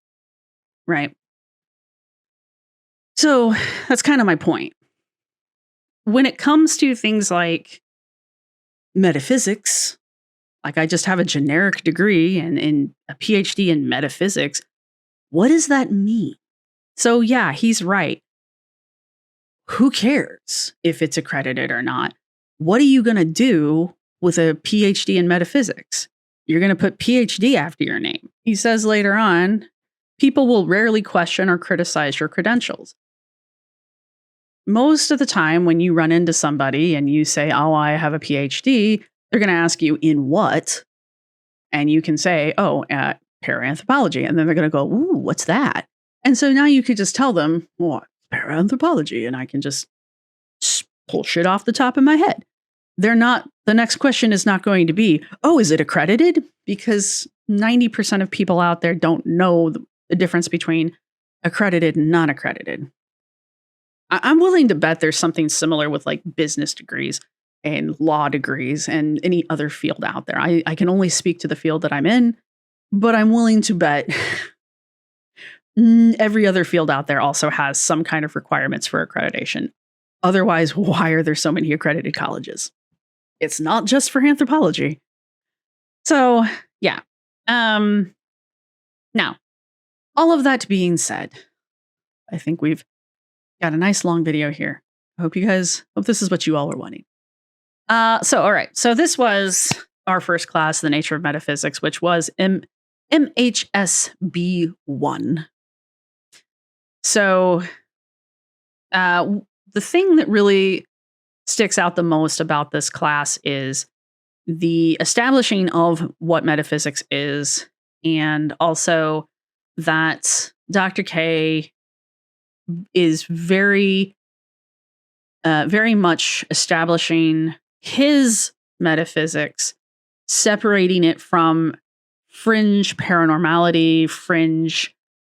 Speaker 1: right? So that's kind of my point. When it comes to things like metaphysics, like I just have a generic degree and a PhD in metaphysics, what does that mean? So yeah, he's right. Who cares if it's accredited or not? What are you going to do with a PhD in metaphysics? You're going to put PhD after your name. He says later on, people will rarely question or criticize your credentials. Most of the time when you run into somebody and you say, oh, I have a PhD, they're going to ask you in what? And you can say, oh, at Paranthropology. And then they're going to go, ooh, what's that? And so now you could just tell them, well, Paranthropology, and I can just pull shit off the top of my head. The next question is not going to be, oh, is it accredited? Because 90% of people out there don't know the difference between accredited and non-accredited. I'm willing to bet there's something similar with like business degrees and law degrees and any other field out there. I can only speak to the field that I'm in, but I'm willing to bet every other field out there also has some kind of requirements for accreditation. Otherwise, why are there so many accredited colleges? It's not just for anthropology. So, yeah. Now, all of that being said, I think we've got a nice long video here. I hope this is what you all were wanting. All right. So this was our first class, The Nature of Metaphysics, which was MHSB 1. So the thing that really sticks out the most about this class is the establishing of what metaphysics is, and also that Dr. K is very much establishing his metaphysics, separating it from fringe paranormality, fringe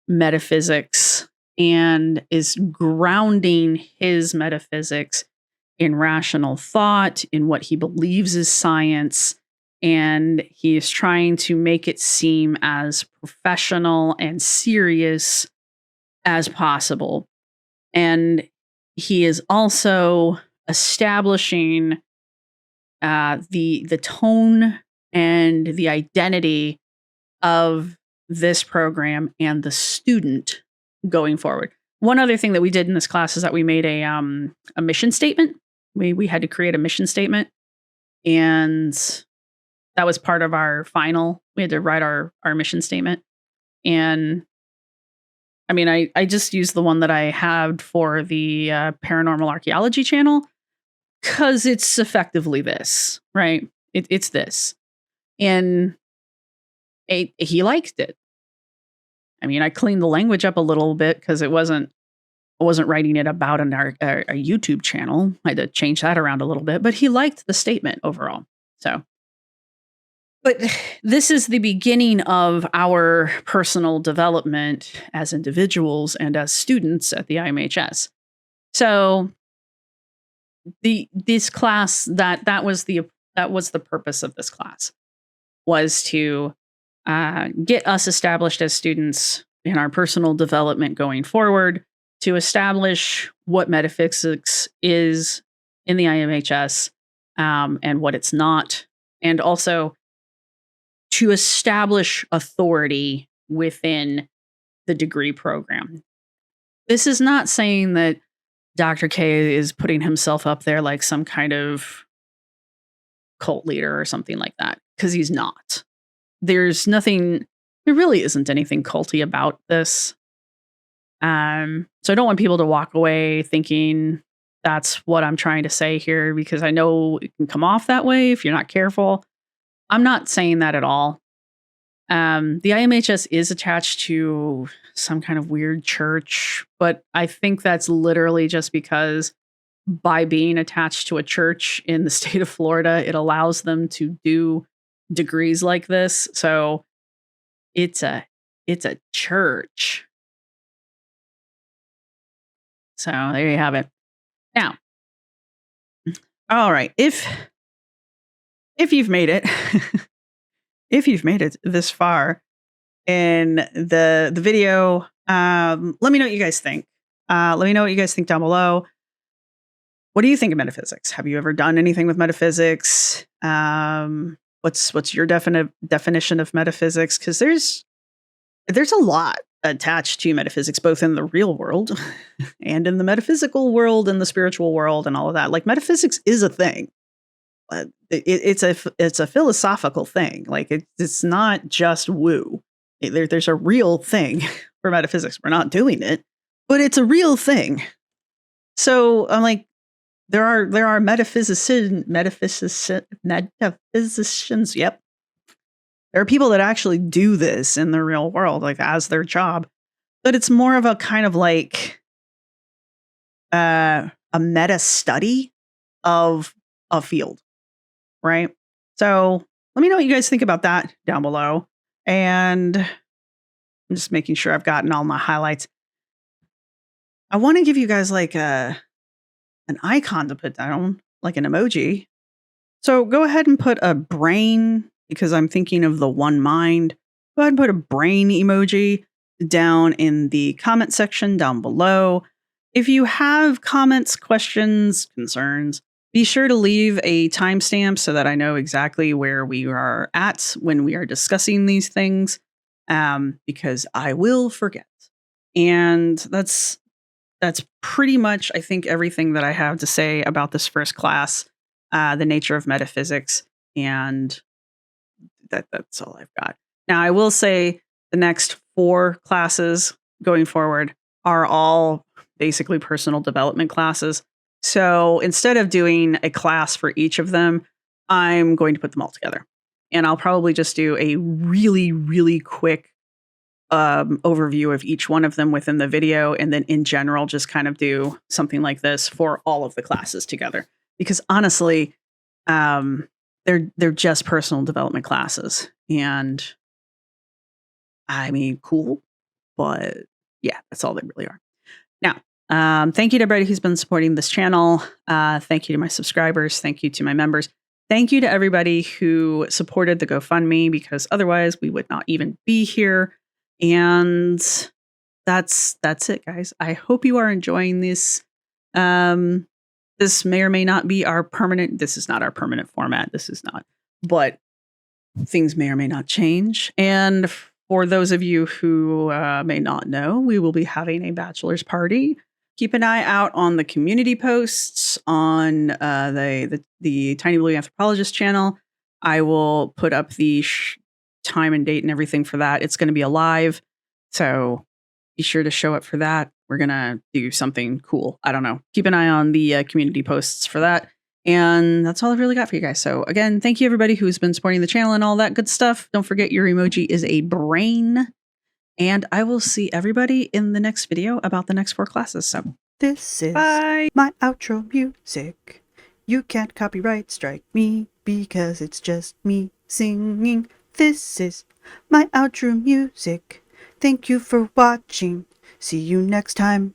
Speaker 1: metaphysics, and is grounding his metaphysics in rational thought, in what he believes is science, and he is trying to make it seem as professional and serious as possible. And he is also establishing the tone and the identity of this program and the student going forward. One other thing that we did in this class is that we made a mission statement. We had to create a mission statement, and that was part of our final. We had to write our mission statement. And I mean, I just used the one that I had for the Paranormal Archaeology channel because it's effectively this, right? It's this. And he liked it. I mean, I cleaned the language up a little bit because I wasn't writing it about a YouTube channel. I had to change that around a little bit, but he liked the statement overall. So, but this is the beginning of our personal development as individuals and as students at the IMHS. So, this class that was the purpose of this class, was to get us established as students in our personal development going forward, to establish what metaphysics is in the IMHS and what it's not, and also to establish authority within the degree program. This is not saying that Dr. K is putting himself up there like some kind of cult leader or something like that, because he's not. There really isn't anything culty about this. So I don't want people to walk away thinking that's what I'm trying to say here, because I know it can come off that way if you're not careful. I'm not saying that at all. The IMHS is attached to some kind of weird church, but I think that's literally just because by being attached to a church in the state of Florida, it allows them to do degrees like this. So it's a church. So there you have it. Now, all right, if you've made it, if you've made it this far in the video, let me know what you guys think. Let me know what you guys think down below. What do you think of metaphysics? Have you ever done anything with metaphysics? What's your definition of metaphysics? Because there's a lot attached to metaphysics, both in the real world and in the metaphysical world and the spiritual world and all of that. Like, metaphysics is a thing. It's a philosophical thing. Like, it's not just woo. There's a real thing for metaphysics. We're not doing it, but it's a real thing. So I'm like, there are metaphysicians. Yep. There are people that actually do this in the real world, like as their job, but it's more of a kind of like a meta study of a field, right? So let me know what you guys think about that down below. And I'm just making sure I've gotten all my highlights. I want to give you guys like an icon to put down, like an emoji. So go ahead and put a brain, because I'm thinking of the one mind. Go ahead and put a brain emoji down in the comment section down below. If you have comments, questions, concerns, be sure to leave a timestamp so that I know exactly where we are at when we are discussing these things, because I will forget. And that's pretty much, I think, everything that I have to say about this first class, the nature of metaphysics, and that's all I've got. Now, I will say the next 4 classes going forward are all basically personal development classes. So instead of doing a class for each of them, I'm going to put them all together. And I'll probably just do a really, really quick overview of each one of them within the video. And then in general, just kind of do something like this for all of the classes together. Because honestly, they're just personal development classes. And I mean, cool. But yeah, that's all they really are. Now, thank you to everybody who's been supporting this channel. Thank you to my subscribers. Thank you to my members. Thank you to everybody who supported the GoFundMe, because otherwise we would not even be here. And that's it, guys. I hope you are enjoying this. This may or may not be our permanent. This is not our permanent format. This is not. But things may or may not change. And for those of you who may not know, we will be having a bachelor's party. Keep an eye out on the community posts on the Tiny Blue Anthropologist channel. I will put up the time and date and everything for that. It's going to be alive, so be sure to show up for that. We're going to do something cool. I don't know. Keep an eye on the community posts for that. And that's all I've really got for you guys. So again, thank you everybody who's been supporting the channel and all that good stuff. Don't forget your emoji is a brain. And I will see everybody in the next video about the next 4 classes. So
Speaker 2: this is
Speaker 1: bye.
Speaker 2: My outro music. You can't copyright strike me because it's just me singing. This is my outro music. Thank you for watching. See you next time.